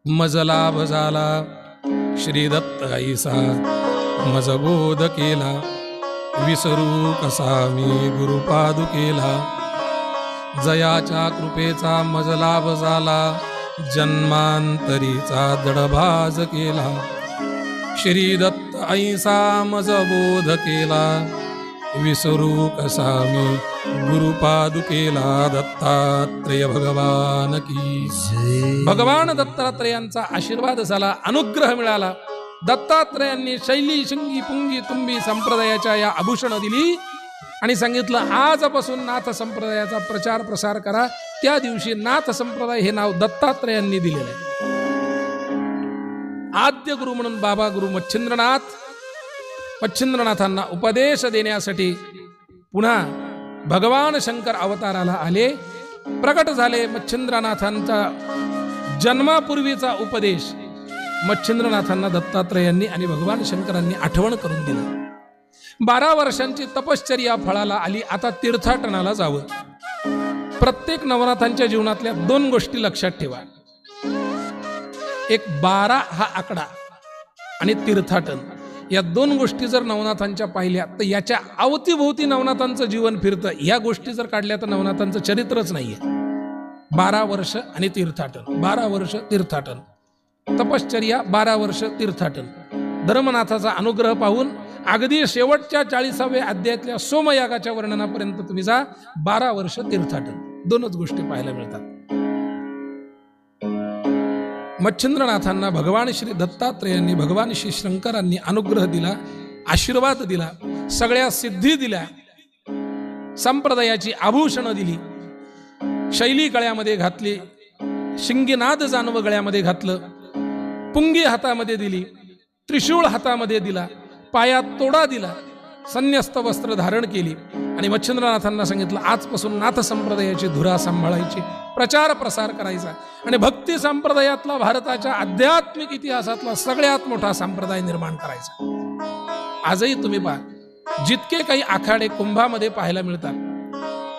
मज लाभ झाला, श्री दत्त ऐसा मज बोध केला, विसरू कसा मी गुरुपादुकेला. जयाच्या कृपेचा मज लाभ झाला, जन्मांतरीचा दडभाज केला, श्री दत्त ऐसा मज बोध केला, विसरू कसा मी गुरुपादुकेला. दत्तात्रय भगवान की. भगवान दत्तात्रयांचा आशीर्वाद झाला, अनुग्रह मिळाला. दत्तात्रयांनी शैली शिंगी पुंगी तुंबी संप्रदायाच्या या आभूषण दिली आणि सांगितलं, आजपासून नाथ संप्रदायाचा प्रचार प्रसार करा. त्या दिवशी नाथ संप्रदाय हे नाव दत्तात्रयांनी दिलेलं आहे. आद्य गुरु म्हणून बाबा गुरु मच्छिंद्रनाथांना उपदेश देण्यासाठी पुन्हा भगवान शंकर अवताराला आले, प्रकट झाले. मच्छिंद्रनाथांचा जन्मापूर्वीचा उपदेश मच्छिंद्रनाथांना दत्तात्रयांनी आणि भगवान शंकरांनी आठवण करून दिली. 12 वर्षांची तपश्चर्या फळाला आली. आता तीर्थाटनाला जावं. प्रत्येक नवनाथांच्या जीवनातल्या 2 गोष्टी लक्षात ठेवा. एक 12 हा आकडा आणि तीर्थाटन या दोन गोष्टी जर नवनाथांच्या पाहिल्या तर याच्या अवतीभोवती नवनाथांचं जीवन फिरतं. या गोष्टी जर काढल्या तर नवनाथांचं चरित्रच नाहीये. 12 वर्ष आणि तीर्थाटन, 12 वर्ष तीर्थाटन, तपश्चर्या, 12 वर्ष तीर्थाटन. धर्मनाथाचा अनुग्रह पाहून अगदी शेवटच्या 40व्या अध्यायातल्या सोमयागाच्या वर्णनापर्यंत तुम्ही जा, 12 वर्ष तीर्थाटन. दोनच गोष्टी पाहायला मिळतात. मच्छिंद्रनाथांना भगवान श्री दत्तात्रेयांनी, भगवान श्री शंकरांनी अनुग्रह दिला, आशीर्वाद दिला, सगळ्या सिद्धी दिल्या, संप्रदायाची आभूषणं दिली, शैली गळ्यामध्ये घातली, शिंगीनाद जानव गळ्यामध्ये घातलं, पुंगी हातामध्ये दिली, त्रिशूळ हातामध्ये दिला, पायात तोडा दिला, संन्यस्त वस्त्र धारण केली आणि मच्छिंद्रनाथांना सांगितलं आजपासून नाथ संप्रदायाची धुरा सांभाळायची, प्रचार प्रसार करायचा आणि भक्ती संप्रदायातला भारताच्या आध्यात्मिक इतिहासातला सगळ्यात मोठा संप्रदाय निर्माण करायचा. आजही तुम्ही पहा, जितके काही आखाडे कुंभामध्ये पाहायला मिळतात,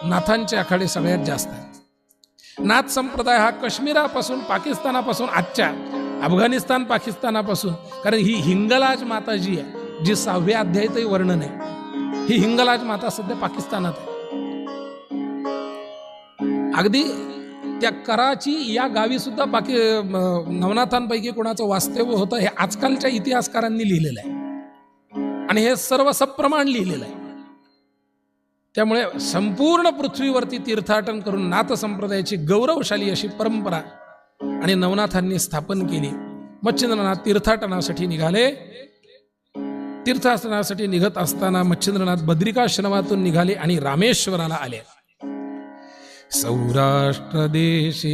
नाथांचे आखाडे सगळ्यात जास्त आहेत. नाथ संप्रदाय हा काश्मीरापासून, पाकिस्तानापासून, आजच्या अफगाणिस्तान पाकिस्तानापासून, कारण ही हिंगलाज माता जी आहे, जी 6व्या अध्यायातही वर्णन आहे, ही हिंगलाज माता सध्या पाकिस्तानात आहे. अगदी त्या कराची या गावी सुद्धा नवनाथांपैकी कोणाचं वास्तव्य होतं हे आजकालच्या इतिहासकारांनी लिहिलेलं आहे आणि हे सर्व सप्रमाण लिहिलेलं आहे. त्यामुळे संपूर्ण पृथ्वीवरती तीर्थाटन करून नाथ संप्रदायाची गौरवशाली अशी परंपरा आणि नवनाथांनी स्थापन केली. मच्छिंद्रनाथ तीर्थाटनासाठी निघाले. तीर्थाटनासाठी निघत असताना मच्छिंद्रनाथ बद्रिकाश्रमातून निघाले आणि रामेश्वराला आले. सौराष्ट्र देशे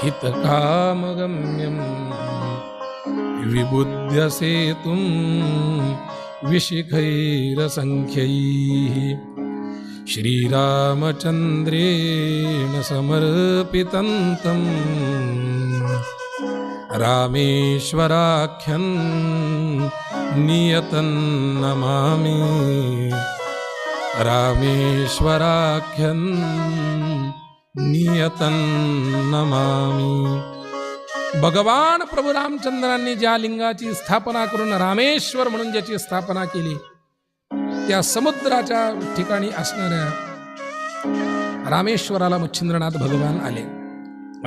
हितकामगम्यं विबुध्य सेतुं विशिखैरसंख्यैः श्रीरामचन्द्रेण समर्पितं तं रामेश्वराख्यं नियतं नमामि. रामेश्वराख्यं नियतं नमामि. भगवान प्रभू रामचंद्रांनी ज्या लिंगाची स्थापना करून रामेश्वर म्हणून ज्याची स्थापना केली, त्या समुद्राच्या ठिकाणी असणाऱ्या रामेश्वराला मच्छिंद्रनाथ भगवान आले.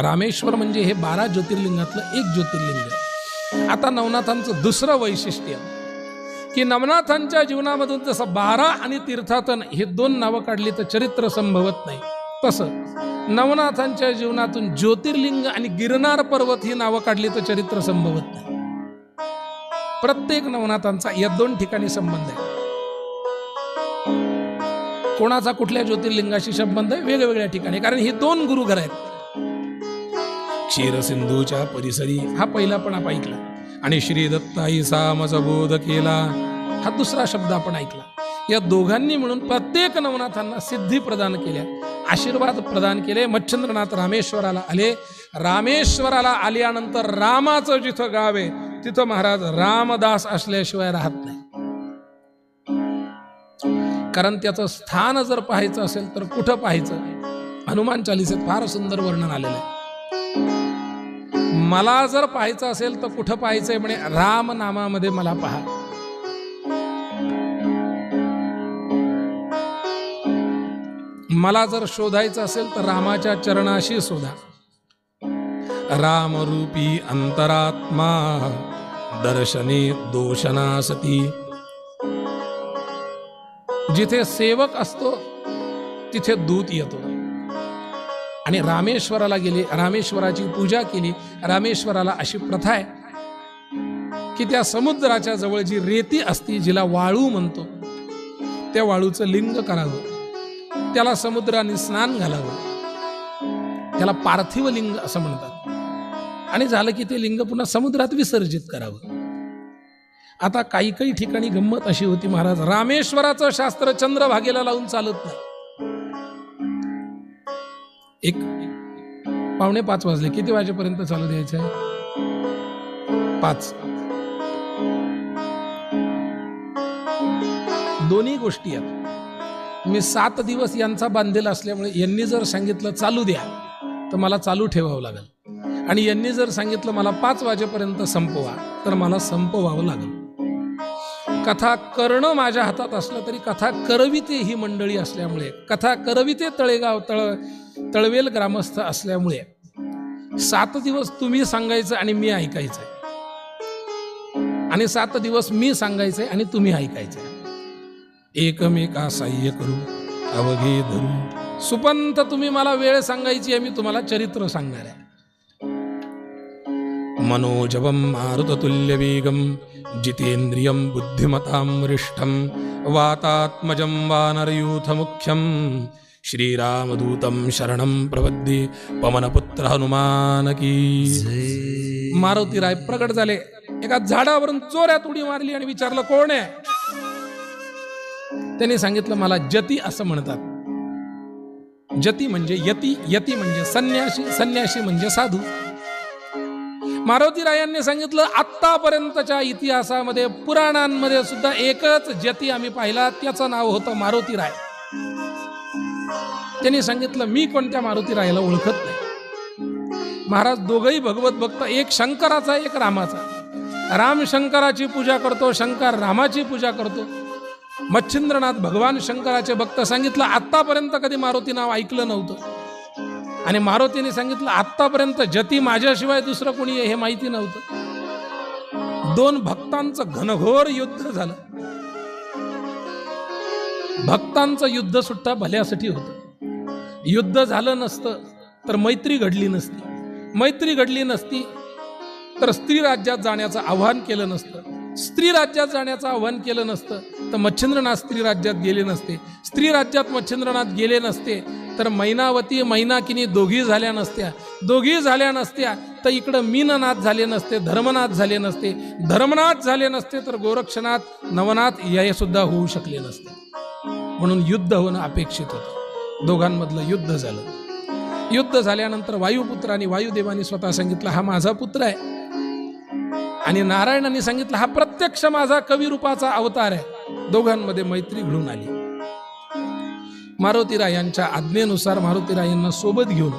रामेश्वर म्हणजे हे 12 ज्योतिर्लिंगातलं एक ज्योतिर्लिंग. आता नवनाथांचं दुसरं वैशिष्ट्य की नवनाथांच्या जीवनामधून जसं 12 आणि तीर्थाटन हे 2 नावं काढली तर चरित्र संभवत नाही, तसं नवनाथांच्या जीवनातून ज्योतिर्लिंग आणि गिरनार पर्वत ही नावं काढली तर चरित्र संभवत नाही. प्रत्येक नवनाथांचा या 2 ठिकाणी संबंध आहे. कोणाचा कुठल्या ज्योतिर्लिंगाशी संबंध आहे? वेगवेगळ्या ठिकाणी, कारण ही 2 गुरुघर आहेत. क्षीरसिंधूच्या परिसरी हा पहिला पण आपण ऐकला आणि श्री दत्ताई सामचा बोध केला हा दुसरा शब्द आपण ऐकला. या दोघांनी मिळून प्रत्येक नवनाथांना सिद्धी प्रदान केल्या, आशीर्वाद प्रदान केले. मच्छिंद्रनाथ रामेश्वराला आले. रामेश्वराला आल्यानंतर रामाचं जिथं गाव आहे तिथं महाराज रामदास असल्याशिवाय राहत नाही. कारण त्याचं स्थान जर पाहायचं असेल तर कुठं पाहायचं? हनुमान चालिसेत फार सुंदर वर्णन आलेलं आहे. मला जर पाहायचं असेल तर कुठं पाहायचंय म्हणे? राम नामामध्ये मला पहा. मला जर शोधायचं असेल तर रामाच्या चरणाशी शोधा. रामरूपी अंतरात्मा दर्शने दोषनासती. जिथे सेवक असतो तिथे दूत येतो. आणि रामेश्वराला गेले, रामेश्वराची पूजा केली. रामेश्वराला अशी प्रथा आहे की त्या समुद्राच्या जवळ जी रेती असती, जिला वाळू म्हणतो, त्या वाळूचं लिंग करावं, त्याला समुद्राने स्नान घालावं, त्याला पार्थिव लिंग असं म्हणतात. आणि झालं की ते लिंग पुन्हा समुद्रात विसर्जित करावं. आता काही काही ठिकाणी गंमत अशी होती महाराज, रामेश्वराचं शास्त्र चंद्रभागेला लावून चालत नाही. 4:45 वाजले, किती वाजेपर्यंत चालू द्यायचं आहे? 5. दोन्ही गोष्टी आहेत. मी 7 दिवस यांचा बांधलेला असल्यामुळे यांनी जर सांगितलं चालू द्या तर मला चालू ठेवावं लागेल. आणि यांनी जर सांगितलं मला 5 वाजेपर्यंत संपवा, तर मला संपवावं लागेल. कथा करणं माझ्या हातात असलं तरी कथा करविते ही मंडळी असल्यामुळे, कथा करविते तळवेल ग्रामस्थ असल्यामुळे 7 दिवस तुम्ही सांगायचं आणि मी ऐकायचंय, आणि 7 दिवस मी सांगायचंय आणि तुम्ही ऐकायचंय. एकमेका साह्य करू अवघे धरू. सुपंत तुम्ही मला वेळ सांगायची आहे, मी तुम्हाला चरित्र सांगणार आहे. मनोजवम मारुततुल्य वेगम जितेंद्रियम बुद्धिमतां वरिष्ठम वातात्मजं वानरयूथ मुख्यम श्रीरामदूतं शरणं प्रपद्ये पवनपुत्र हनुमान की. मारुती राय प्रगट झाले, एका झाडावरून जोरात उडी मारली आणि विचारलं कोण आहे. त्यांनी सांगितलं मला जती असं म्हणतात. जती म्हणजे यती, यती म्हणजे संन्यासी, संन्यासी म्हणजे साधू. मारुती रायांनी सांगितलं आत्तापर्यंतच्या इतिहासामध्ये पुराणांमध्ये सुद्धा एकच जती आम्ही पाहिला, त्याचं नाव होतं मारुती राय. त्यांनी सांगितलं मी कोणत्या मारुती रायाला ओळखत नाही. महाराज दोघंही भगवत भक्त, एक शंकराचा एक रामाचा. राम शंकराची पूजा करतो, शंकर रामाची पूजा करतो. मच्छिंद्रनाथ भगवान शंकराचे भक्त. सांगितलं आत्तापर्यंत कधी मारुती नाव ऐकलं नव्हतं. आणि मारुतीने सांगितलं आत्तापर्यंत जती माझ्याशिवाय दुसरं कोणी आहे हे माहिती नव्हतं. 2 भक्तांचं घनघोर युद्ध झालं. भक्तांचं युद्ध सुद्धा भल्यासाठी होतं. युद्ध झालं नसतं तर मैत्री घडली नसती. मैत्री घडली नसती तर स्त्री राज्यात जाण्याचं आव्हान केलं नसतं. स्त्री राज्यात जाण्याचं आव्हान केलं नसतं तर मच्छिंद्रनाथ स्त्री राज्यात गेले नसते. स्त्री राज्यात मच्छिंद्रनाथ गेले नसते तर मैनावती मैनाकिनी दोघी झाल्या नसत्या. दोघी झाल्या नसत्या तर इकडं मीननाथ झाले नसते, धर्मनाथ झाले नसते. धर्मनाथ झाले नसते तर गोरक्षनाथ नवनाथ हे सुद्धा होऊ शकले नसते. म्हणून युद्ध होणं अपेक्षित होतं. दोघांमधलं युद्ध झालं. युद्ध झाल्यानंतर वायुपुत्राने, वायुदेवाने स्वतः सांगितलं हा माझा पुत्र आहे, आणि नारायणांनी सांगितलं हा प्रत्यक्ष माझा कविरूपाचा अवतार आहे. दोघांमध्ये मैत्री घडून आली. मारुतीरायांच्या आज्ञेनुसार मारुतीरायांना सोबत घेऊन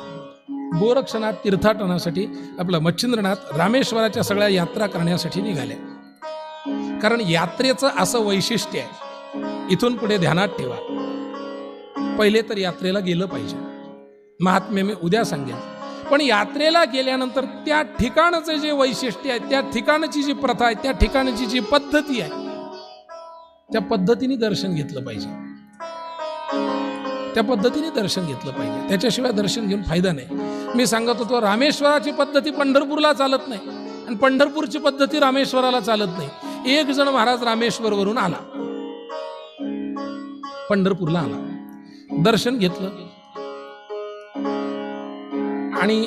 गोरक्षनाथ तीर्थाटनासाठी आपलं मच्छिंद्रनाथ रामेश्वराच्या सगळ्या यात्रा करण्यासाठी निघाले. कारण यात्रेचं असं वैशिष्ट्य आहे, इथून पुढे ध्यानात ठेवा, पहिले तर यात्रेला गेलं पाहिजे. महात्म्य मी उद्या सांगेन. पण यात्रेला गेल्यानंतर त्या ठिकाणचं जे वैशिष्ट्य आहे, त्या ठिकाणची जी प्रथा आहे, त्या ठिकाणची जी पद्धती आहे, त्या पद्धतीने दर्शन घेतलं पाहिजे. त्या पद्धतीने दर्शन घेतलं पाहिजे. त्याच्याशिवाय दर्शन घेऊन फायदा नाही. मी सांगत होतो रामेश्वराची पद्धती पंढरपूरला चालत नाही आणि पंढरपूरची पद्धती रामेश्वराला चालत नाही. एक जण महाराज रामेश्वरवरून आला, पंढरपूरला आला, दर्शन घेतलं, आणि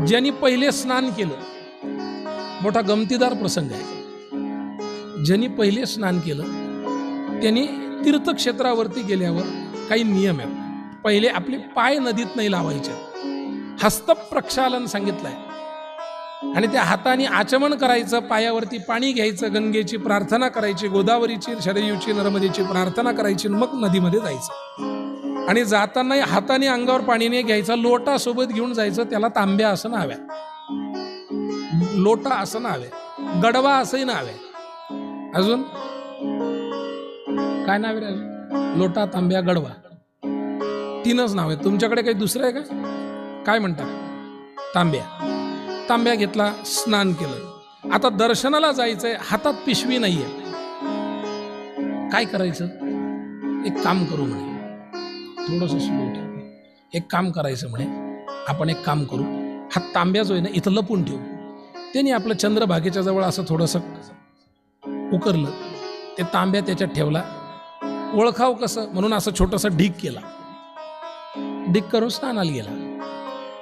ज्यांनी पहिले स्नान केलं, मोठा गमतीदार प्रसंग आहे, ज्यांनी पहिले स्नान केलं त्यांनी तीर्थक्षेत्रावरती गेल्यावर काही नियम आहेत. पहिले आपले पाय नदीत नाही लावायचे, हस्तप्रक्षालन सांगितलंय, आणि त्या हाताने आचमन करायचं, पायावरती पाणी घ्यायचं, गंगेची प्रार्थना करायची, गोदावरीची, शरयूची, नर्मदेची प्रार्थना करायची, मग नदीमध्ये जायचं. आणि जाताना हाताने अंगावर पाणी नाही घ्यायचं, लोटा सोबत घेऊन जायचं. त्याला तांब्या असं नाव आहे, लोटा असं नाव आहे, गडवा असंही नाव आहे. अजून काय नाव आहे? लोटा, तांब्या, गडवा, 3च नाव आहे. तुमच्याकडे काही दुसरं आहे का? काय म्हणतात? तांब्या. तांब्या घेतला, स्नान केलं. आता दर्शनाला जायचंय, हातात पिशवी नाहीये, काय करायचं? एक काम करू म्हणे, थोडंसं स्लो ठेव. एक काम करायचं म्हणे, आपण एक काम करू, हा तांब्या जो आहे ना इथं लपून ठेवू. त्याने आपलं चंद्रभागेच्या जवळ असं थोडंसं उकरलं, ते तांब्या त्याच्यात ठेवला. ओळखाव कसं म्हणून असं छोटंसं ढीक केला, ढीक करून स्नानाला गेला.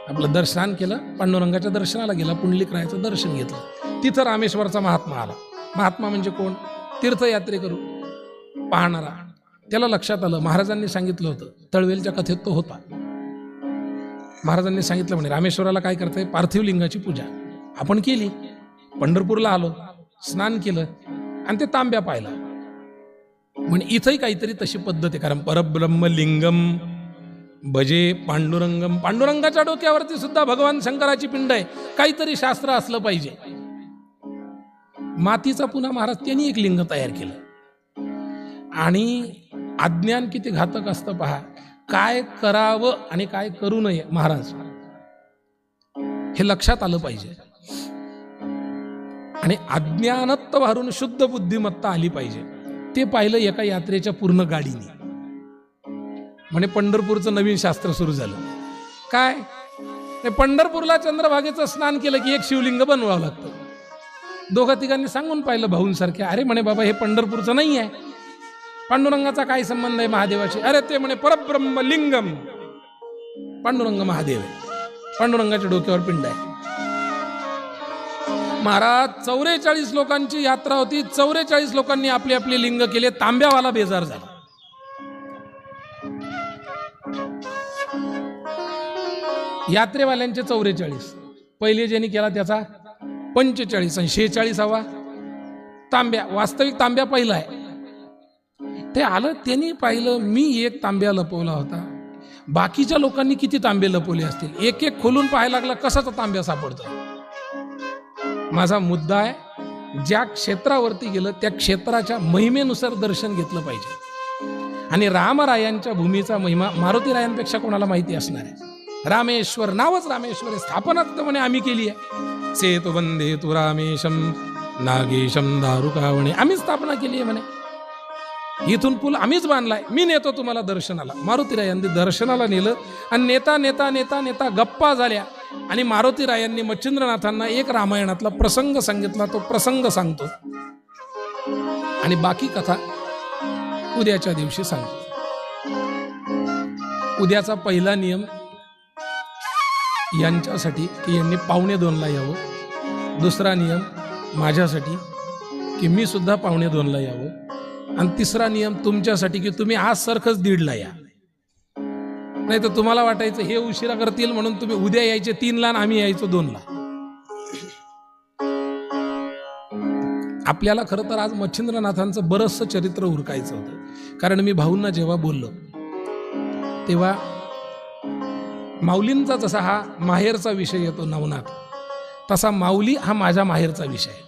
आपलं दर्शन केलं, पांडुरंगाच्या दर्शनाला गेला, पुंडलिकरायाचं दर्शन घेतलं. तिथं रामेश्वरचा महात्मा आला. महात्मा म्हणजे कोण? तीर्थयात्रे करू पाहणारा. त्याला लक्षात आलं, महाराजांनी सांगितलं होतं, तळवेलच्या कथेत तो होता. महाराजांनी सांगितलं म्हणे रामेश्वराला काय करताय? पार्थिव लिंगाची पूजा. आपण केली, पंढरपूरला आलो, स्नान केलं, आणि ते तांब्या पाहिला. म्हणजे इथंही काहीतरी तशी पद्धत आहे. कारण परब्रह्म लिंगम भजे पांडुरंगम. पांडुरंगाच्या डोक्यावरती सुद्धा भगवान शंकराची पिंड आहे. काहीतरी शास्त्र असलं पाहिजे. मातीचा पुन्हा महाराज त्यांनी एक लिंग तयार केलं. आणि अज्ञान किती घातक असतं पहा. काय करावं आणि काय करू नये महाराज हे लक्षात आलं पाहिजे. आणि अज्ञानत्व भरून शुद्ध बुद्धिमत्ता आली पाहिजे. ते पाहिलं एका यात्रेच्या पूर्ण गाडीने. म्हणे पंढरपूरचं नवीन शास्त्र सुरू झालं. काय पंढरपूरला चंद्रभागेचं स्नान केलं की एक शिवलिंग बनवावं लागतं. दोघा तिघांनी सांगून पाहिलं भाऊंसारखे. अरे म्हणे बाबा हे पंढरपूरचं नाही आहे. पांडुरंगाचा काय संबंध आहे महादेवाशी? अरे ते म्हणे परब्रह्म लिंगम. पांडुरंग महादेव आहे. पांडुरंगाच्या डोक्यावर पिंड आहे. महाराज 44 लोकांची यात्रा होती. 44 लोकांनी आपले आपले लिंग केले. तांब्यावाला बेजार झाला. यात्रेवाल्यांचे 44. पहिले ज्यांनी केला त्याचा 45 आणि 46 तांब्या. वास्तविक तांब्या पहिला आहे. ते आलं त्यांनी पाहिलं मी एक तांब्या लपवला होता. बाकीच्या लोकांनी किती तांबे लपवले असतील. एक एक खोलून पाहायला लागला कसाचा तांब्या सापडतो. माझा मुद्दा आहे ज्या क्षेत्रावरती गेलं त्या क्षेत्राच्या महिमेनुसार दर्शन घेतलं पाहिजे. आणि रामरायांच्या भूमीचा महिमा मारुतीरायांपेक्षा कोणाला माहिती असणार आहे? रामेश्वर नावच रामेश्वर आहे. स्थापनाच तर म्हणे आम्ही केली आहे. सेतु वंदे तु रामेशम नागेशम दारुकावणे. आम्हीच स्थापना केली आहे म्हणे. इथून पूल आम्हीच बांधलाय. मी नेतो तुम्हाला दर्शनाला. मारुतीरायांनी दर्शनाला नेलं. आणि नेता नेता नेता नेता गप्पा झाल्या. आणि मारुतीरायांनी मच्छिंद्रनाथांना एक रामायणातला प्रसंग सांगितला. तो प्रसंग सांगतो आणि बाकी कथा उद्याच्या दिवशी सांगतो. उद्याचा पहिला नियम यांच्यासाठी की यांनी 1:45 यावं. दुसरा नियम माझ्यासाठी की मी सुद्धा 1:45 यावं. आणि तिसरा नियम तुमच्यासाठी की तुम्ही आज सारखंच 1:30 या. नाही तर तुम्हाला वाटायचं हे उशिरा करतील म्हणून तुम्ही उद्या यायचे 3ला आणि आम्ही यायचो 2ला. आपल्याला खरं तर आज मच्छिंद्रनाथांचं बरंचसं चरित्र उरकायचं होतं. कारण मी भाऊंना जेव्हा बोललो तेव्हा माऊलींचा जसा हा माहेरचा विषय येतो नवनाथ, तसा माऊली हा माझ्या माहेरचा विषय आहे.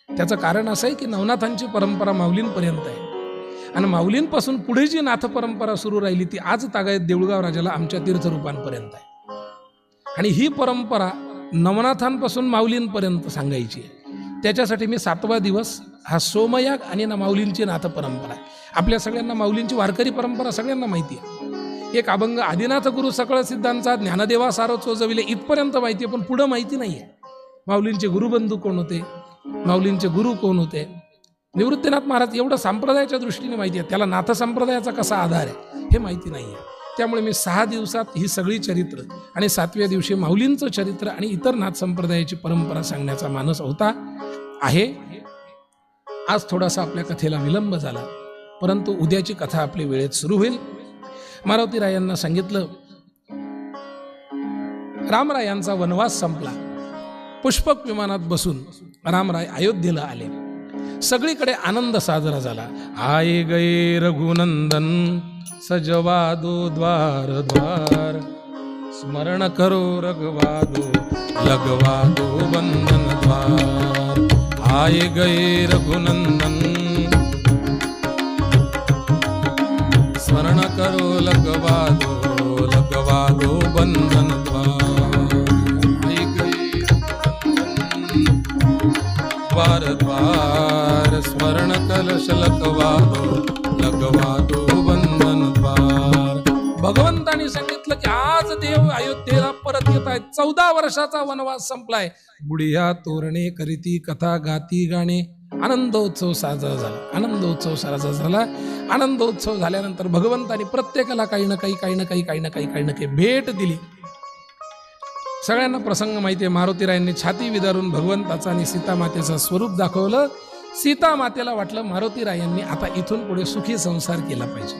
त्याचं कारण असं आहे की नवनाथांची परंपरा माऊलींपर्यंत आहे. आणि माऊलींपासून पुढे जी नाथ परंपरा सुरू राहिली ती आज तागायत देऊळगाव राजाला आमच्या तीर्थरूपांपर्यंत आहे. आणि ही परंपरा नवनाथांपासून माऊलींपर्यंत सांगायची आहे. त्याच्यासाठी मी 7वा दिवस हा सोमयाग आणि माऊलींची नाथ परंपरा आहे. आपल्या सगळ्यांना माऊलींची वारकरी परंपरा सगळ्यांना माहिती आहे. एक अभंग आदिनाथ गुरु सकळ सिद्धांचा ज्ञानदेवा सारो चोजविले इथपर्यंत माहिती आहे. पण पुढं माहिती नाही आहे. माऊलींचे गुरुबंधू कोण होते, माऊलींचे गुरु कोण होते, निवृत्तीनाथ महाराज एवढं संप्रदायाच्या दृष्टीने माहिती आहे. त्याला नाथ संप्रदायाचा कसा आधार आहे हे माहिती नाही आहे. त्यामुळे मी 6 दिवसात ही सगळी चरित्र आणि 7व्या दिवशी माऊलींचं चरित्र आणि इतर नाथ संप्रदायाची परंपरा सांगण्याचा मानस होता आहे. आज थोडासा आपल्या कथेला विलंब झाला, परंतु उद्याची कथा आपली वेळेत सुरू होईल. मारुतीरायांना सांगितलं रामरायांचा वनवास संपला. पुष्पक विमानात बसून रामराय अयोध्येला आले. सगळीकडे आनंद साजरा झाला. आये गए रघुनंदन सजवादो द्वार द्वार, स्मरण करो रघवादो लगवादो बंधन द्वार. आये गए रघुनंदन स्मरण करो लगवादो लगवादो बंधन द्वार. आये गए द्वार द्वार, स्मरण कलश लगवादो बंधन द्वार. भगवंतानी सांगितलं की आज देव अयोध्येला परत येत आहेत. 14 वर्षाचा वनवास संपलाय. बुढिया तोरणे करीती कथा गाती गाणे. आनंदोत्सव साजरा झाला. आनंदोत्सव साजरा झाला. आनंदोत्सव झाल्यानंतर भगवंतानी प्रत्येकाला काही ना काही भेट दिली. सगळ्यांना प्रसंग माहिती आहे. मारुतीरायांनी छाती विदारून भगवंताचा आणि सीतामातेचं स्वरूप दाखवलं. सीतामातेला वाटलं मारुतीरायांनी आता इथून पुढे सुखी संसार केला पाहिजे.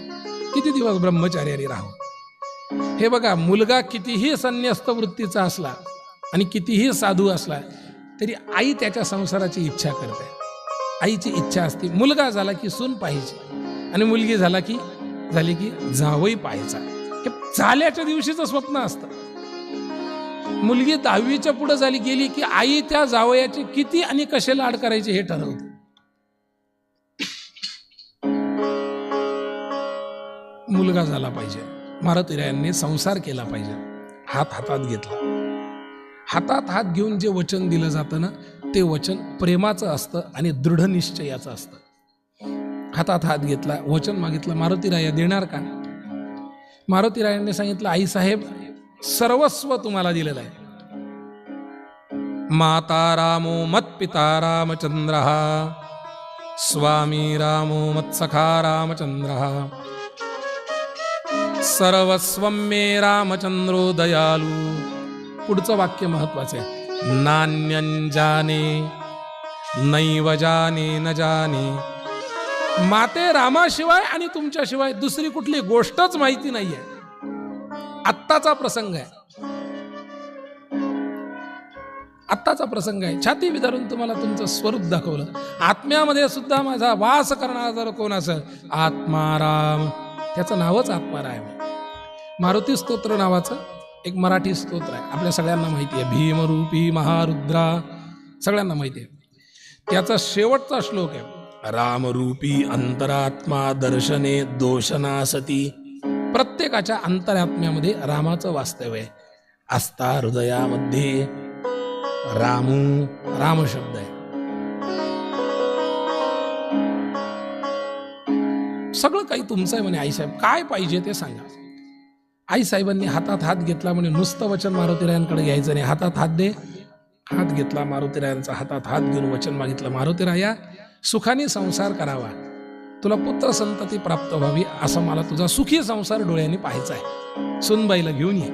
किती दिवस ब्रह्मचार्याने राहू. हे बघा, मुलगा कितीही संन्यस्त वृत्तीचा असला आणि कितीही साधू असला तरी आई त्याच्या संसाराची इच्छा करते. आईची इच्छा असते मुलगा झाला की सून पाहिजे आणि मुलगी झाली की जावई पाहायचा. हे झाल्याच्या दिवशीचं स्वप्न असतं. मुलगी 10वीच्या पुढे झाली गेली की आई त्या जावयाचे किती आणि कसे लाड करायचे हे ठरवते. मुलगा झाला पाहिजे, मारुतीरायांनी संसार केला पाहिजे. हात हातात घेतला. हातात हात घेऊन जे वचन दिलं जातं ना ते वचन प्रेमाचं असतं आणि दृढ निश्चयाचं असतं. हातात हात घेतला, वचन मागितलं, मारुतीराया देणार का? मारुतीरायांनी सांगितलं, आई साहेब सर्वस्व तुम्हाला दिलेलं आहे. माता रामो मत्पिता रामचंद्र, स्वामी रामो मत्सखा रामचंद्र, सर्वस्वं मे रामचंद्रो दयालू. पुढचं वाक्य महत्वाचं आहे. नान्यं जाने नैव जाने न जाने. माते रामाशिवाय आणि तुमच्याशिवाय दुसरी कुठली गोष्टच माहिती नाहीये. आत्ताचा प्रसंग आहे, आत्ताचा प्रसंग आहे. छाती विधारून तुम्हाला तुमचं स्वरूप दाखवलं. आत्म्यामध्ये सुद्धा माझा वास करणारा जर कोण असेल, आत्माराम, त्याचं नावच आत्माराम आहे. मारुती स्तोत्र नावाचं एक मराठी स्तोत्र आहे, आपल्या सगळ्यांना माहिती आहे. भीमरूपी महारुद्रा, सगळ्यांना माहिती आहे. त्याचा शेवटचा श्लोक आहे, रामरूपी अंतरात्मा दर्शने दोषनासती. प्रत्येकाच्या अंतरात्म्यामध्ये रामाचं वास्तव्य आहे. आस्था हृदयामध्ये रामू, राम शब्द आहे. सगळं काही तुमचं आहे म्हणे. आईसाहेब काय पाहिजे ते सांगा. आईसाहेबांनी हातात हात घेतला म्हणे. नुसतं वचन मारुतीरायांकडे घ्यायचं नाही. हातात हात दे. हात घेतला मारुतीरायांचा. हातात हात घेऊन वचन मागितलं, मारुतीराया सुखाने संसार करावा, तुला पुत्र संतती प्राप्त व्हावी, असं मला तुझा सुखी संसार डोळ्यांनी पाहायचा आहे. सुनबाईला घेऊन ये.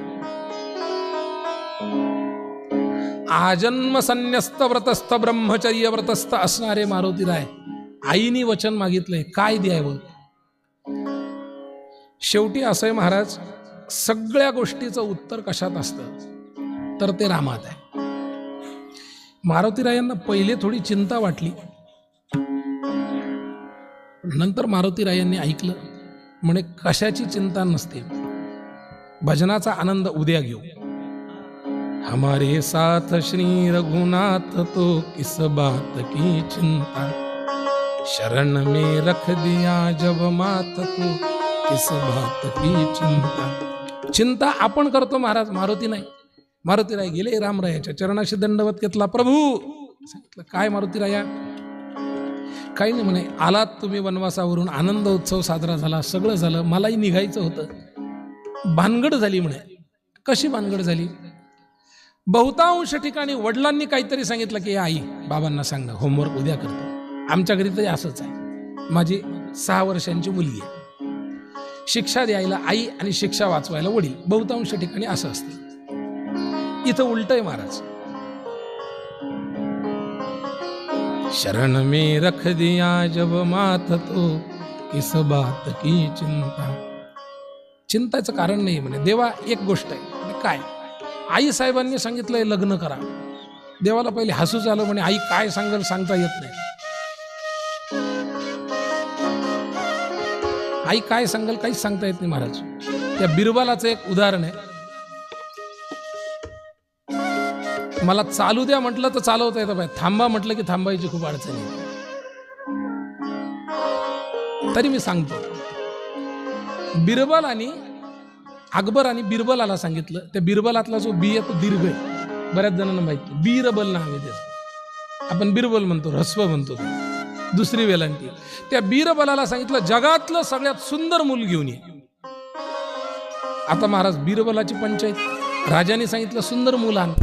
आजन्म संन्यस्त व्रतस्थ ब्रह्मचर्य व्रतस्थ असणारे मारुतीराय आईनी वचन मागितलंय, काय द्यावं? शेवटी असंय महाराज, सगळ्या गोष्टीचं उत्तर कशात असतं तर ते रामात आहे. मारुतीरायांना पहिले थोडी चिंता वाटली, नंतर मारुतीरायांनी ऐकलं. म्हणे कशाची चिंता नसते, भजनाचा आनंद उद्या घेऊ. हमारे साथ श्री रघुनाथ तो किस बात की चिंता, शरण में रख दिया जब मात को किस बात की चिंता. चिंता आपण करतो महाराज, मारुती नाही. मारुतीराय गेले रामरायाच्या चरणाशी दंडवत घेतला. प्रभू सांगितलं, काय मारुतीराया? काही नाही म्हणे, आलात तुम्ही वनवासावरून, आनंद उत्सव साजरा झाला, सगळं झालं, मलाही निघायचं होतं. भानगड झाली म्हणे. कशी भानगड झाली? बहुतांश ठिकाणी वडिलांनी काहीतरी सांगितलं की आई बाबांना सांग ना, होमवर्क उद्या करतो. आमच्या घरी तरी असंच आहे. माझी 6 वर्षांची मुलगी आहे. शिक्षा द्यायला आई आणि शिक्षा वाचवायला वडील. बहुतांश ठिकाणी असं असतं. इथं उलट आहे महाराज. शरण में रख दिया जब मात तो किस बात की चिंता. चिंताचं कारण नाही म्हणे. देवा एक गोष्ट आहे. म्हणे काय? आई साहेबांनी सांगितलंय लग्न करा. देवाला पहिले हसूच आलं. म्हणे आई काय सांगेल सांगता येत नाही. आई काय सांगेल काहीच सांगता येत नाही महाराज. त्या बिरबलाचं एक उदाहरण आहे. मला चालू द्या म्हटलं तर चालवता येतं पाहिजे, थांबा म्हटलं की थांबायची खूप अडचण आहे. तरी मी सांगतो, बिरबल आणि अकबर आणि बिरबलाला सांगितलं. त्या बिरबलातला जो बी आहे तो दीर्घ आहे. बऱ्याच जणांना माहिती, बीरबल नाव आहे त्याचं. आपण बिरबल म्हणतो, ऱ्हस्व म्हणतो. दुसरी वेलांटी. त्या बीरबलाला सांगितलं जगातलं सगळ्यात सुंदर मूल घेऊन ये. आता महाराज बिरबलाची पंचायत. राजाने सांगितलं सुंदर मूल आण.